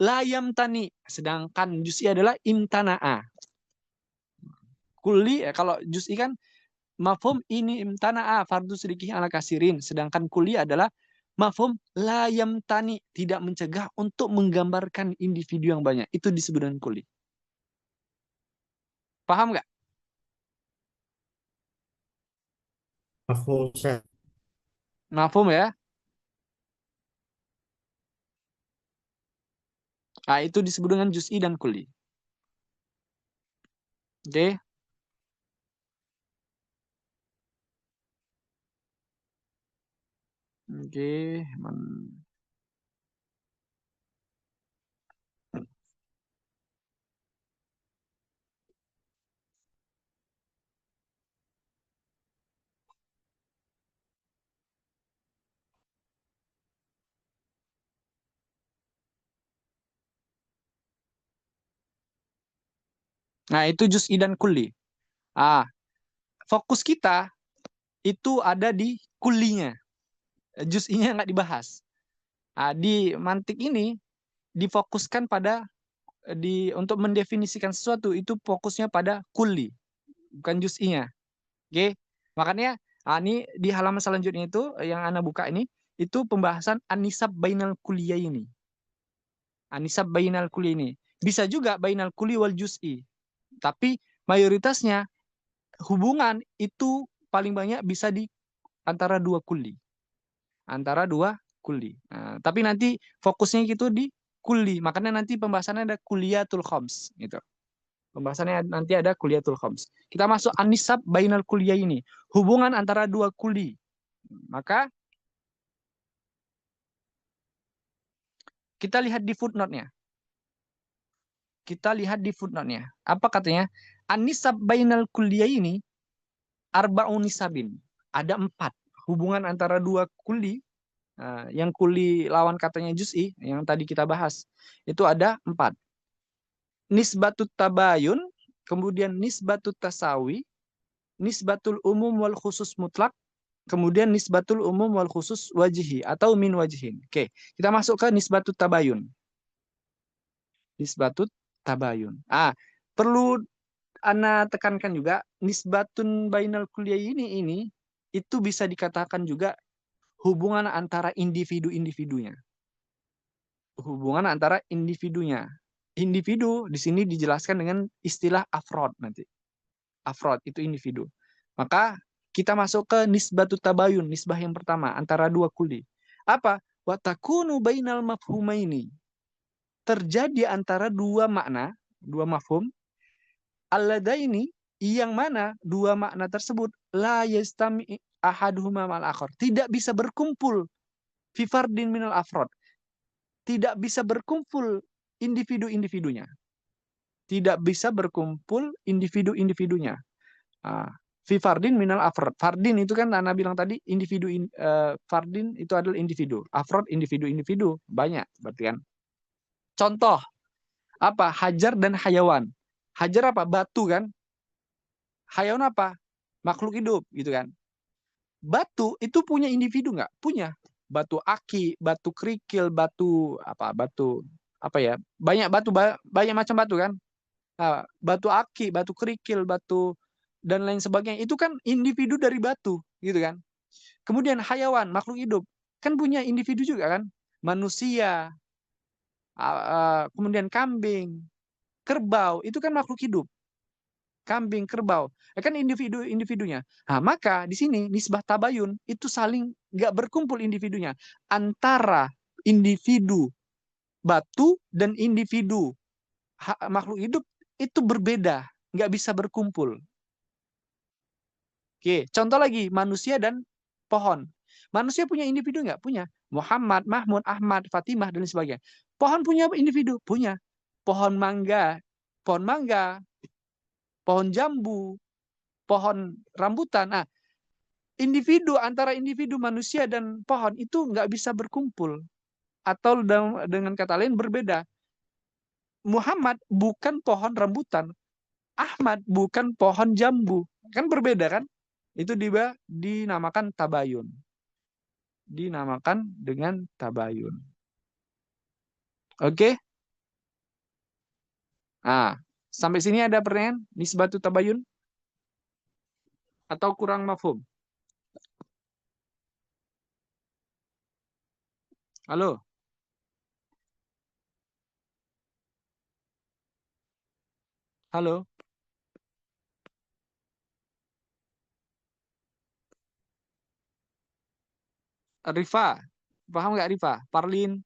layam tani. Sedangkan juz'i adalah imtana'a. Kulli, kalau juz'i kan mafhum ini imtana'a fardu sedikih ala kasirin. Sedangkan kulli adalah mafhum layam tani, tidak mencegah untuk menggambarkan individu yang banyak. Itu disebut dengan kulli. Paham nggak? Mafhum, Ustaz. Mafhum ya? Nah, itu disebut dengan juz'i dan kulli. Oke. Oke. Nah, itu juz'i dan kulli. Fokus kita itu ada di kullinya. Juz'inya nggak dibahas. Di mantik ini difokuskan pada untuk mendefinisikan sesuatu itu fokusnya pada kulli, bukan juz'inya. Oke. Makanya ini di halaman selanjutnya itu yang Ana buka ini itu pembahasan anisab bainal kulliyah ini. Anisab bainal kulli ini. Bisa juga bainal kulli wal juz'i. Tapi mayoritasnya hubungan itu paling banyak bisa di antara dua kulli. Antara dua kulli. Nah, tapi nanti fokusnya gitu di kulli. Makanya nanti pembahasannya ada kuliyatul khams gitu. Pembahasannya nanti ada kuliyatul khams. Kita masuk anisab bainal kulliyah ini. Hubungan antara dua kulli. Maka kita lihat di footnote-nya. Kita lihat di footnote-nya. Apa katanya? Anisab bainal kulliyah ini arba'un nisabin. Ada 4 hubungan antara dua kulli. Yang kulli lawan katanya juz'i yang tadi kita bahas. Itu ada 4. Nisbatut tabayun, kemudian nisbatut tasawi, nisbatul umum wal khusus mutlak, kemudian nisbatul umum wal khusus wajihi atau min wajihin. Oke, kita masuk ke nisbatut tabayun. Nisbatut tabayun. Perlu Ana tekankan juga nisbatun bainal kulliyah ini itu bisa dikatakan juga hubungan antara individu-individunya. Hubungan antara individunya. Individu di sini dijelaskan dengan istilah afrod nanti. Afrod itu individu. Maka kita masuk ke nisbatut tabayun, nisbah yang pertama antara dua kulli. Apa? Wa takunu bainal mafhumaini. Terjadi antara dua makna, dua mafhum. Alladaini yang mana dua makna tersebut la yastami ahaduhuma mal akhar. Tidak bisa berkumpul fi fardin minal afrod. Tidak bisa berkumpul individu-individunya. Tidak bisa berkumpul individu-individunya. Fi fardin minal afrod. Fardin itu kan Ana bilang tadi individu. Fardin itu adalah individu. Afrod individu-individu. Banyak berarti kan. Contoh. Apa? Hajar dan hayawan. Hajar apa? Batu kan. Hayawan apa? Makhluk hidup gitu kan. Batu itu punya individu nggak? Punya. Batu aki, batu kerikil, batu apa ya? Banyak batu, banyak macam batu kan? Nah, batu aki, batu kerikil, batu dan lain sebagainya. Itu kan individu dari batu, gitu kan? Kemudian hayawan, makhluk hidup, kan punya individu juga kan? Manusia, kemudian kambing, kerbau, itu kan makhluk hidup. Kambing, kerbau, kan individu-individunya. Nah, maka di sini nisbah tabayun itu saling nggak berkumpul individunya antara individu batu dan individu makhluk hidup itu berbeda, nggak bisa berkumpul. Oke, contoh lagi manusia dan pohon. Manusia punya individu nggak? Punya. Muhammad, Mahmud, Ahmad, Fatimah dan sebagainya. Pohon punya individu? Punya. Pohon mangga, pohon jambu, pohon rambutan. Nah, antara individu manusia dan pohon itu nggak bisa berkumpul. Atau dengan kata lain berbeda. Muhammad bukan pohon rambutan. Ahmad bukan pohon jambu. Kan berbeda kan? Itu dinamakan tabayun. Dinamakan dengan tabayun. Oke? Nah, sampai sini ada pertanyaan? Nisbatu tabayun? Atau kurang mafhum? Halo? Halo? Rifa? Paham nggak Rifa? Parlin?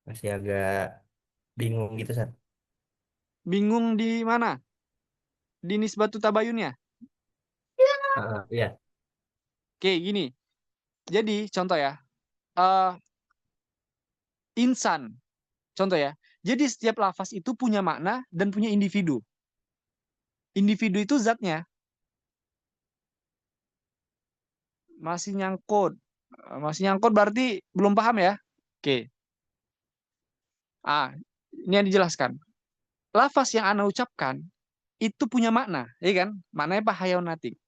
Masih agak bingung gitu, Sat. Bingung di mana? Di nisbatu tabayunnya? Iya. Oke, gini. Jadi, contoh ya. eh Insan. Contoh ya. Jadi setiap lafaz itu punya makna dan punya individu. Individu itu zatnya. Masih nyangkut. Masih nyangkut berarti belum paham ya? Oke. Ini yang dijelaskan. Lafaz yang Anda ucapkan itu punya makna, ya kan? Maknanya apa? Hayaunatik.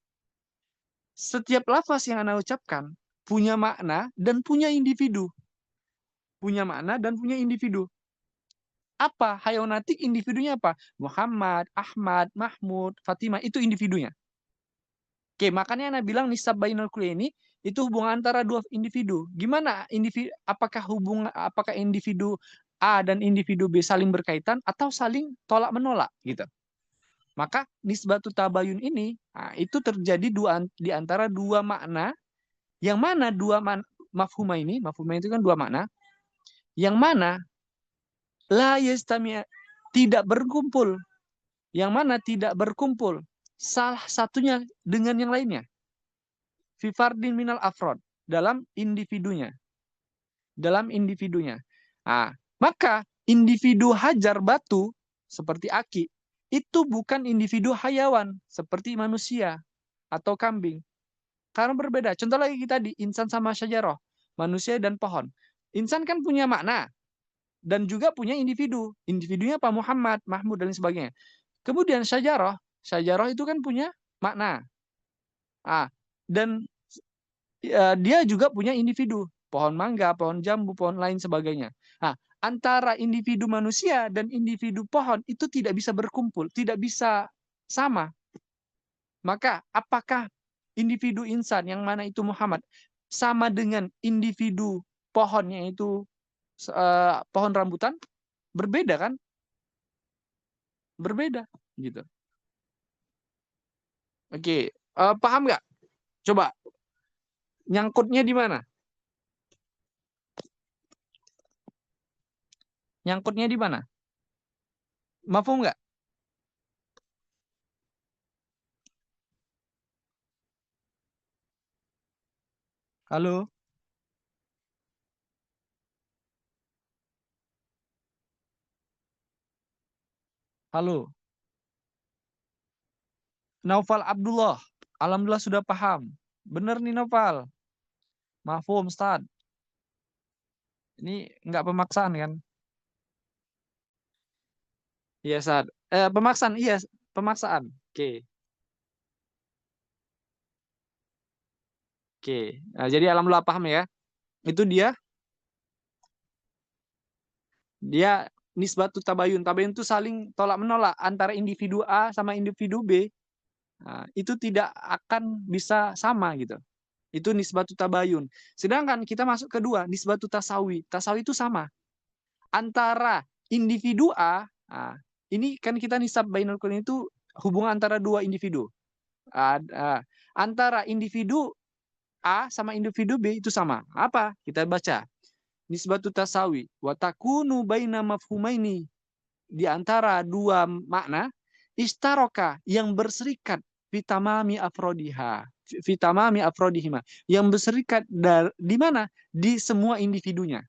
Setiap lafaz yang Anda ucapkan punya makna dan punya individu. Punya makna dan punya individu. Apa? Hayaunatik individunya apa? Muhammad, Ahmad, Mahmud, Fatimah, itu individunya. Oke, makanya Anda bilang nisab bainal ini itu hubungan antara dua individu. Gimana individu? Apakah individu A dan individu B saling berkaitan atau saling tolak menolak gitu? Maka nisbatu tabayun ini itu terjadi di antara dua makna, yang mana mafhumah itu kan dua makna, yang mana la yastami' tidak berkumpul, yang mana tidak berkumpul salah satunya dengan yang lainnya. Fi fardin minal afrod, dalam individunya. Maka individu hajar batu seperti aki itu bukan individu hayawan seperti manusia atau kambing. Karena berbeda. Contoh lagi kita di insan sama syajarah, manusia dan pohon. Insan kan punya makna dan juga punya individu. Individunya Pak Muhammad, Mahmud dan sebagainya. Kemudian syajarah itu kan punya makna. Dan dia juga punya individu, pohon mangga, pohon jambu, pohon lain sebagainya. Antara individu manusia dan individu pohon itu tidak bisa berkumpul, tidak bisa sama. Maka apakah individu insan yang mana itu Muhammad sama dengan individu pohonnya itu pohon rambutan? Berbeda kan? Berbeda gitu. Oke, paham nggak? Coba nyangkutnya di mana? Nyangkutnya di mana? Mafhum nggak? Halo? Halo? Naufal Abdullah. Alhamdulillah sudah paham. Bener nih Naufal. Mafhum, Ustaz. Ini nggak pemaksaan kan? Iya, Ustaz. Pemaksaan, iya. Pemaksaan. Oke. Oke. Nah, jadi alhamdulillah paham ya. Itu dia nisbatu tabayun. Tabayun itu saling tolak menolak antara individu A sama individu B. Nah, itu tidak akan bisa sama gitu. Itu nisbatu tabayun. Sedangkan kita masuk kedua, nisbatu tasawi. Tasawi itu sama. Antara individu A, nah, ini kan kita nisab bainal kullin itu hubungan antara dua individu. Antara individu A sama individu B itu sama. Apa? Kita baca. Nisbatu tasawi wa takunu baina mafhumaini, di antara dua makna istaroka yang berserikat fitamami afrodihima yang berserikat di mana? Di semua individunya.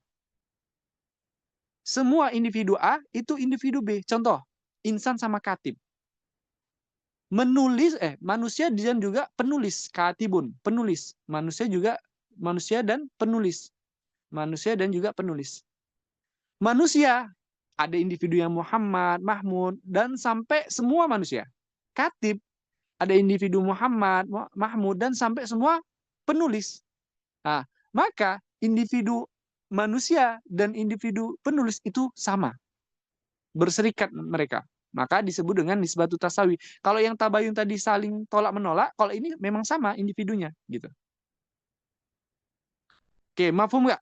Semua individu A itu individu B. Contoh, insan sama katib. Manusia dan juga penulis, katibun, penulis. Manusia dan penulis. Manusia dan juga penulis. Manusia, ada individu yang Muhammad, Mahmud, dan sampai semua manusia. Katib, ada individu Muhammad, Mahmud, dan sampai semua penulis. Nah, maka individu manusia dan individu penulis itu sama. Berserikat mereka. Maka disebut dengan nisbatu tasawi. Kalau yang tabayun tadi saling tolak menolak, kalau ini memang sama individunya. Gitu. Oke, mafhum nggak?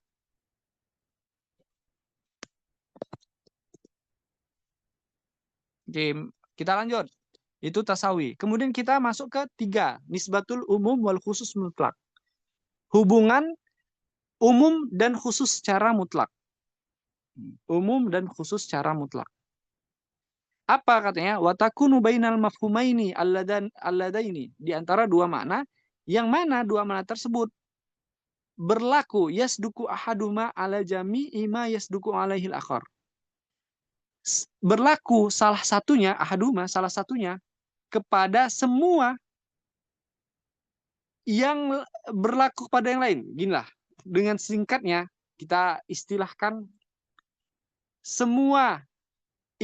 Oke, kita lanjut. Itu tasawi. Kemudian kita masuk ke 3, nisbatul umum wal khusus mutlak. Hubungan umum dan khusus secara mutlak. Umum dan khusus secara mutlak. Apa katanya? Wa takunu bainal mafhumaini alladaini, di antara dua makna, yang mana dua makna tersebut berlaku yasduku ahaduma ala jami'i ma yasduku alaihil akhar. Berlaku salah satunya, ahaduma, salah satunya, kepada semua yang berlaku kepada yang lain. Ginilah, dengan singkatnya, kita istilahkan semua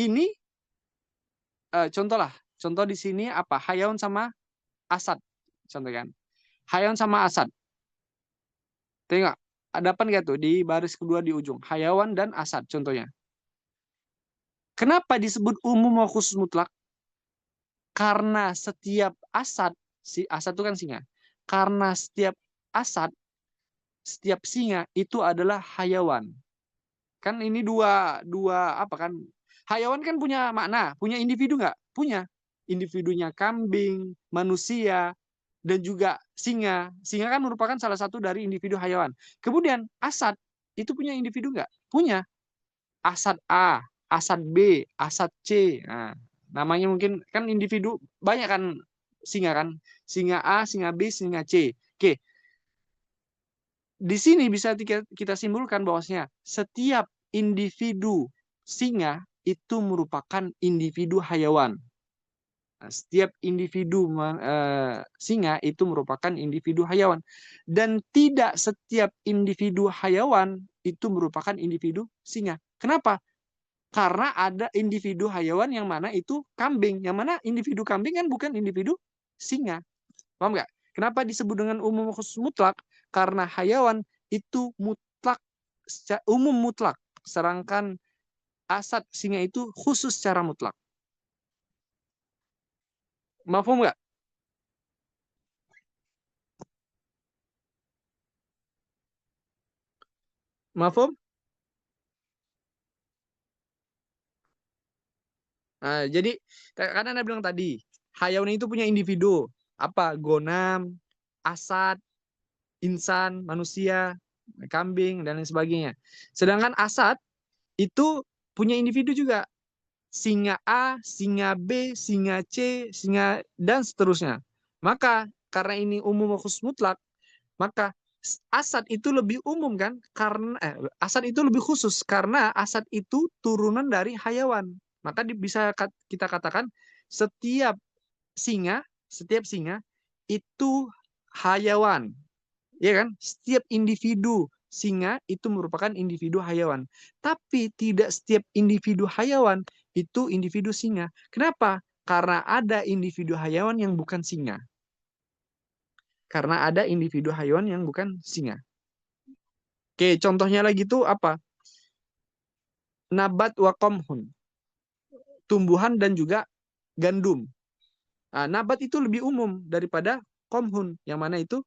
ini, contoh di sini apa? Hayawan sama asad. Contoh kan. Hayawan sama asad. Tengok, ada apa nggak tuh di baris kedua di ujung? Hayawan dan asad contohnya. Kenapa disebut umum wa khusus mutlak? Karena setiap asad, si asad itu kan singa. Karena setiap asad, setiap singa itu adalah hayawan. Kan ini dua apa kan? Hayawan kan punya makna, punya individu nggak? Punya. Individunya kambing, manusia, dan juga singa. Singa kan merupakan salah satu dari individu hayawan. Kemudian asad itu punya individu nggak? Punya. Asad A, asad B, asad C. Nah, namanya mungkin kan individu banyak kan singa kan? Singa A, singa B, singa C. Oke. Di sini bisa kita simpulkan bahwasanya setiap individu singa itu merupakan individu hayawan. Setiap individu singa itu merupakan individu hayawan. Dan tidak setiap individu hayawan itu merupakan individu singa. Kenapa? Karena ada individu hayawan yang mana itu kambing. Yang mana individu kambing kan bukan individu singa. Paham nggak? Kenapa disebut dengan umum khusus mutlak? Karena hayawan itu mutlak, umum mutlak. Sedangkan asad singa itu khusus secara mutlak. Mafhum nggak? Mafhum? Nah, jadi karena Anda bilang tadi, hayawan itu punya individu. Apa? Gonam, asad, insan, manusia, kambing, dan lain sebagainya. Sedangkan asad itu punya individu juga. Singa A, singa B, singa C, singa, dan seterusnya. Maka karena ini umum khusus mutlak, maka asad itu lebih umum kan? Karena asad itu lebih khusus karena asad itu turunan dari hayawan. Maka bisa kita katakan setiap singa itu hayawan. Ya kan? Setiap individu singa itu merupakan individu hayawan. Tapi tidak setiap individu hayawan itu individu singa. Kenapa? Karena ada individu hayawan yang bukan singa. karena ada individu haywan yang bukan singa. Oke, contohnya lagi tuh apa? Nabat wa qamhun. Tumbuhan dan juga gandum. Nah, nabat itu lebih umum daripada qamhun, yang mana itu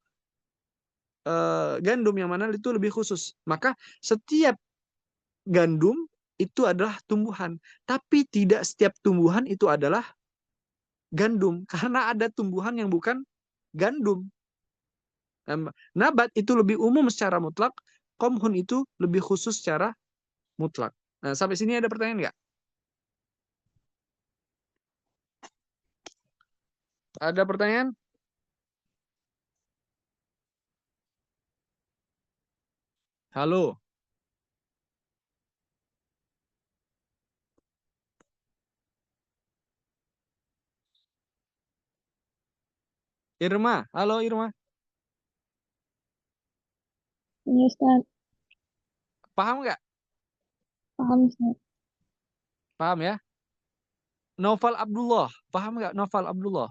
gandum, yang mana itu lebih khusus. Maka setiap gandum itu adalah tumbuhan, tapi tidak setiap tumbuhan itu adalah gandum, karena ada tumbuhan yang bukan gandum. Nabat itu lebih umum secara mutlak, qamhun itu lebih khusus secara mutlak. Nah, sampai sini ada pertanyaan nggak? Ada pertanyaan? Halo. Irma, halo Irma. Ini Ustaz, Paham nggak? paham Ustaz. Paham ya? Novel Abdullah, paham nggak Novel Abdullah?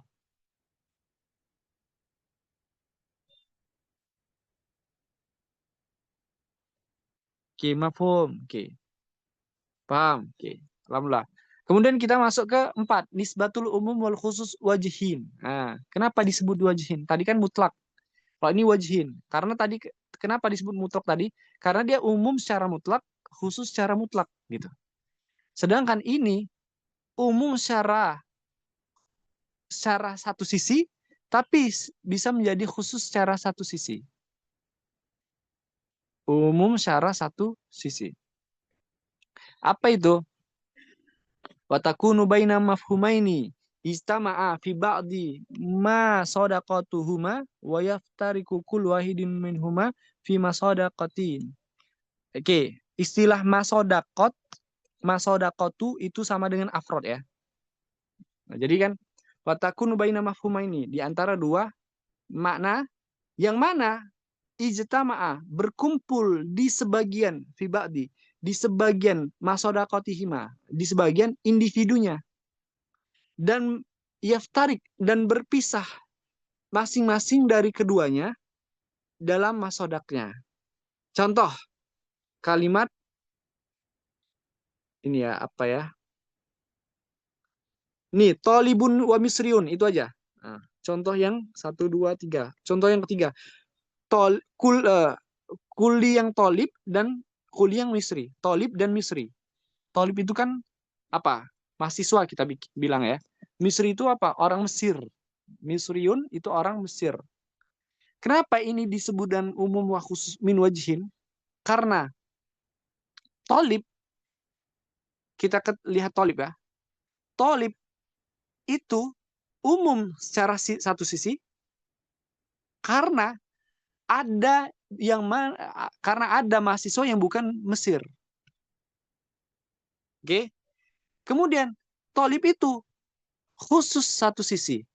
Oke, mafhum. Oke, paham. Oke, alhamdulillah. Kemudian kita masuk ke 4, nisbatul umum wal khusus wajhin. Nah, kenapa disebut wajhin? Tadi kan mutlak. Kalau ini wajhin, karena tadi kenapa disebut mutlak tadi? Karena dia umum secara mutlak, khusus secara mutlak gitu. Sedangkan ini umum secara satu sisi, tapi bisa menjadi khusus secara satu sisi. Umum secara satu sisi. Apa itu? Watakunu baina mafhumaini istama'a fi ba'di ma sadaqatuhuma wa yaftariku kull wahidin minhuma fi masadaqatin. Oke, istilah masodaqatu itu sama dengan afrod ya. Nah, jadi kan watakunu baina mafhumaini, di antara dua makna yang mana ijtama'a berkumpul di sebagian fi ba'di, di sebagian masodaqatihima, di sebagian individunya, dan yaftarik dan berpisah masing-masing dari keduanya dalam masodaknya. Contoh kalimat ini ya, apa ya? Nih, tolibun wa misriun, itu aja. Nah, contoh yang 1, 2, 3. Contoh yang ketiga, kuli yang tolib dan kuli yang misri. Tolib dan misri. Tolib itu kan apa? Mahasiswa kita bilang ya. Misri itu apa? Orang Mesir. Misriun itu orang Mesir. Kenapa ini disebut dan umum wa khusus min wajhin? Karena tolib, kita lihat tolib ya. Tolib itu umum secara satu sisi karena ada karena ada mahasiswa yang bukan Mesir. Oke. Kemudian tolib itu khusus satu sisi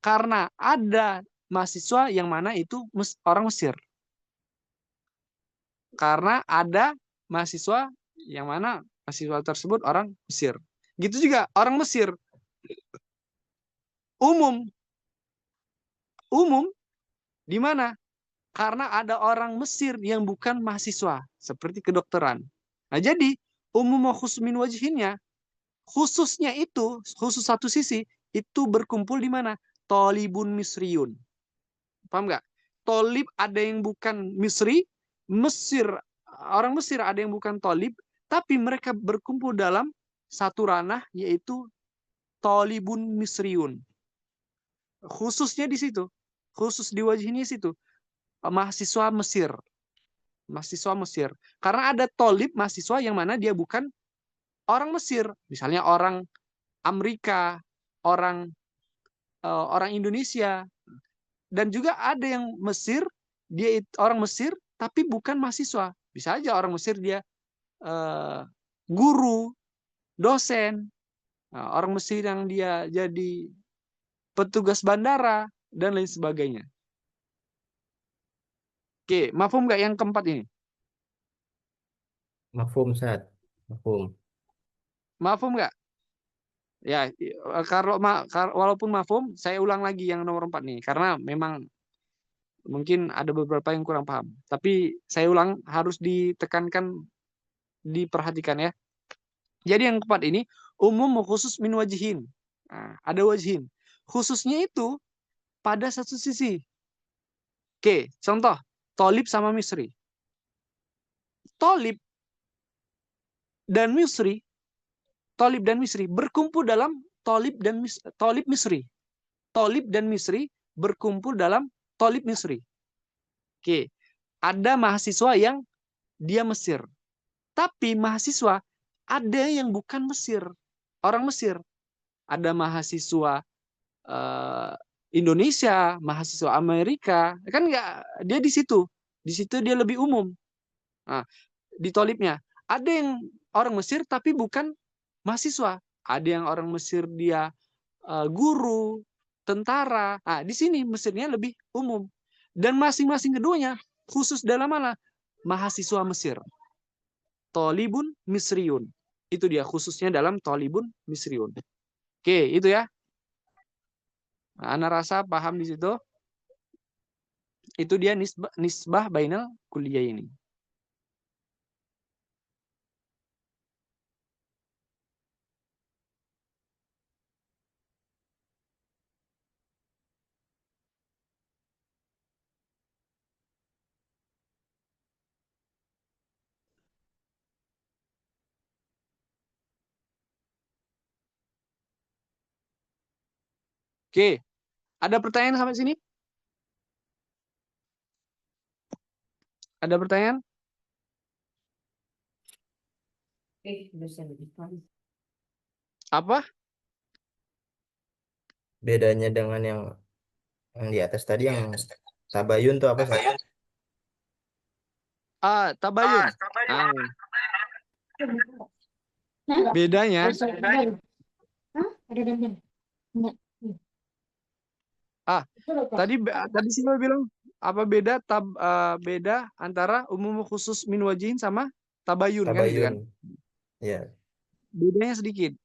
karena ada mahasiswa yang mana itu orang Mesir. Karena ada mahasiswa yang mana mahasiswa tersebut orang Mesir. Gitu juga orang Mesir umum di mana? Karena ada orang Mesir yang bukan mahasiswa seperti kedokteran. Nah, jadi umum khusus min wajhinnya, khususnya itu khusus satu sisi itu berkumpul di mana? Tolibun misriun. Paham nggak? Tolib ada yang bukan Misri, orang Mesir ada yang bukan tolib, tapi mereka berkumpul dalam satu ranah yaitu tolibun misriun. Khususnya di situ, khusus di wajahnya situ, mahasiswa Mesir. Mahasiswa Mesir. Karena ada tolib mahasiswa yang mana dia bukan orang Mesir. Misalnya orang Amerika, orang Indonesia. Dan juga ada yang Mesir, dia orang Mesir, tapi bukan mahasiswa. Bisa aja orang Mesir dia guru, dosen, orang Mesir yang dia jadi petugas bandara, dan lain sebagainya. Oke, mafhum nggak yang keempat ini? Mafhum, Ustaz. Mafhum. Mafhum nggak? Ya, walaupun mafhum, saya ulang lagi yang nomor 4 nih, karena memang Mungkin ada beberapa yang kurang paham. Tapi saya ulang, harus ditekankan, diperhatikan ya. Jadi yang keempat ini, umum khusus min wajihin. Nah, ada wajihin. Khususnya itu pada satu sisi. Oke, contoh. Tolib sama misri. Tolib dan misri berkumpul dalam tolib misri. Tolib dan misri berkumpul dalam tolib misri. Oke, ada mahasiswa yang dia Mesir. Tapi mahasiswa ada yang bukan Mesir, orang Mesir. Ada mahasiswa Indonesia, mahasiswa Amerika, kan nggak, dia di situ dia lebih umum. Nah, di tolibnya ada yang orang Mesir tapi bukan mahasiswa, ada yang orang Mesir dia guru, tentara. Nah, di sini Mesirnya lebih umum. Dan masing-masing keduanya khusus dalam mana? Mahasiswa Mesir. Tolibun misriun. Itu dia khususnya dalam tolibun misriun. Oke, itu ya. Nah, Ana rasa paham di situ. Itu dia nisbah bainal kuliah ini. Oke, ada pertanyaan sampai sini? Ada pertanyaan? Apa? Bedanya dengan yang di atas tadi, yang tabayun tuh apa, Ustaz? Tabayun. Bedanya tadi sih saya bilang apa beda antara umum khusus min wajihin sama tabayun kan gitu kan. Ya. Bedanya sedikit.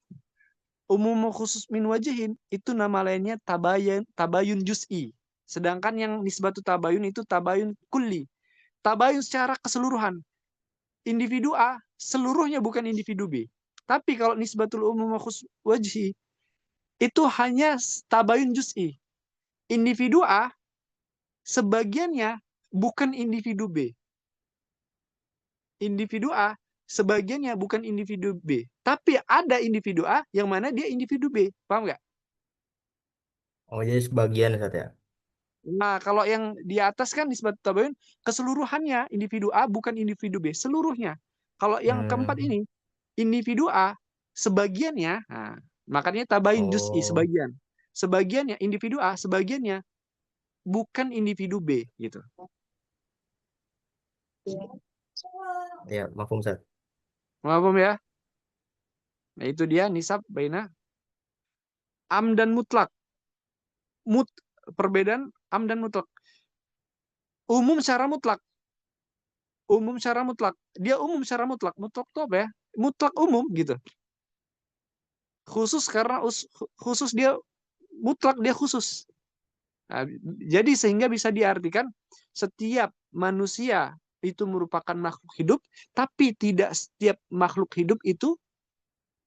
Umum khusus min wajihin itu nama lainnya tabayun juz'i. Sedangkan yang nisbatu tabayun itu tabayun kulli. Tabayun secara keseluruhan. Individu A seluruhnya bukan individu B. Tapi kalau nisbatul umum khusus wajhi itu hanya tabayun juz'i. Individu A sebagiannya bukan individu B. Individu A sebagiannya bukan individu B. Tapi ada individu A yang mana dia individu B. Paham nggak? Oh, jadi sebagian, Ustaz ya. Nah, kalau yang di atas kan nisbat tabayun keseluruhannya individu A bukan individu B, seluruhnya. Kalau yang keempat ini individu A sebagiannya, nah, makanya tabayun juz'i sebagian. Sebagiannya individu A sebagiannya bukan individu B gitu. Ya, mafhum, Ustaz. Paham ya? Nah, itu dia nisab baina am dan mutlak. Perbedaan am dan mutlak. Umum secara mutlak. Umum secara mutlak. Dia umum secara mutlak. Mutlak itu apa ya? Mutlak umum gitu. Khusus karena khusus dia mutlak, dia khusus. Nah, jadi sehingga bisa diartikan setiap manusia itu merupakan makhluk hidup, tapi tidak setiap makhluk hidup itu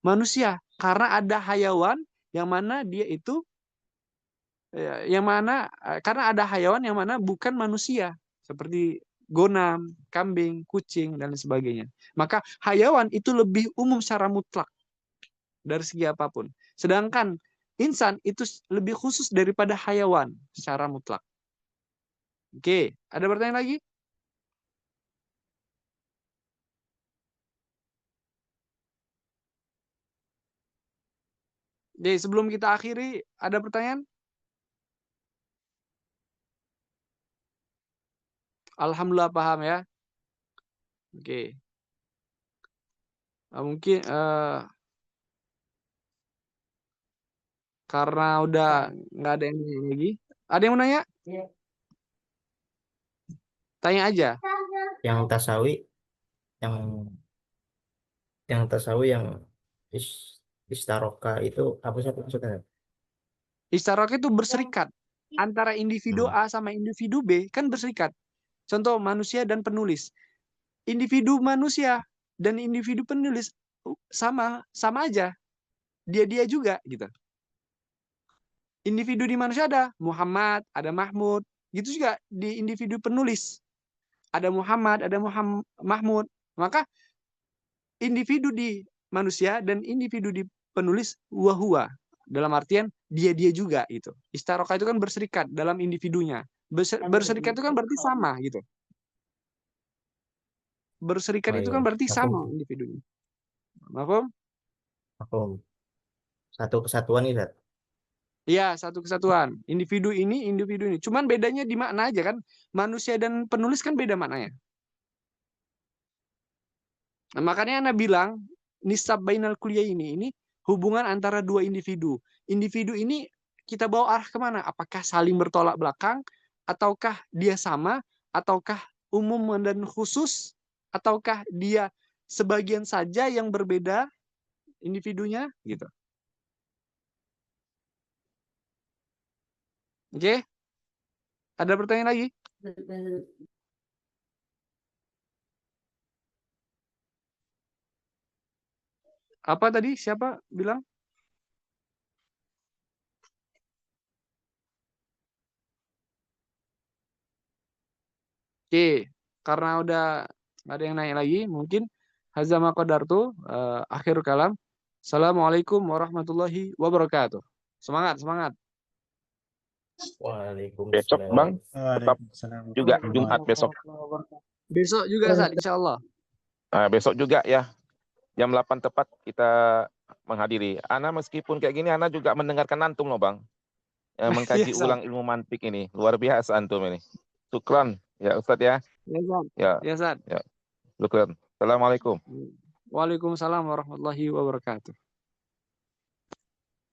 manusia. Karena ada hayawan yang mana dia itu karena ada hayawan yang mana bukan manusia, seperti gonam, kambing, kucing dan sebagainya. Maka hayawan itu lebih umum secara mutlak dari segi apapun. Sedangkan insan itu lebih khusus daripada hayawan secara mutlak. Oke, ada pertanyaan lagi? Jadi sebelum kita akhiri, ada pertanyaan? Alhamdulillah paham ya. Oke. Mungkin karena udah nggak ada yang nanya lagi. Ada yang mau nanya? Tanya aja. Yang tasawi, yang istaroka itu apa sih maksudnya? Istaroka itu berserikat. antara individu A sama individu B kan berserikat. Contoh manusia dan penulis. Individu manusia dan individu penulis sama aja. Dia juga gitu. Individu di manusia ada Muhammad, ada Mahmud, gitu juga di individu penulis. Ada Muhammad, ada Mahmud. Maka individu di manusia dan individu di penulis huwa. Dalam artian dia juga gitu. Istaroka itu kan berserikat dalam individunya. Berserikat itu kan berarti sama gitu. Berserikat Oh itu iya, kan berarti aku sama individunya. Mahfum? aku satu kesatuan nih, Zat. Iya, satu kesatuan. Individu ini. Cuman bedanya di makna aja kan. Manusia dan penulis kan beda maknanya. Nah, makanya Anda bilang nisab bainal kuliah ini hubungan antara dua individu. Individu ini kita bawa arah kemana? Apakah saling bertolak belakang? Ataukah dia sama? Ataukah umum dan khusus? Ataukah dia sebagian saja yang berbeda individunya? Gitu. Oke? Ada pertanyaan lagi? Apa tadi? Siapa bilang? Oke, karena udah nggak ada yang nanya lagi, mungkin hazama qadartu akhir kalam. Assalamualaikum warahmatullahi wabarakatuh. Semangat, semangat. Besok Bang, tetap Waalaikumsalam. juga Jumat besok. Besok juga Ustaz, insya Allah. Besok juga ya, jam 8 tepat kita menghadiri. Ana meskipun kayak gini, Ana juga mendengarkan antum loh Bang. Mengkaji Iya, Ustaz. ulang ilmu mantik ini. Luar biasa antum ini. Syukran ya Ustadz ya. Ya, Ustaz. Ya, Ya, Ustaz. syukran. Assalamualaikum. Waalaikumsalam warahmatullahi wabarakatuh.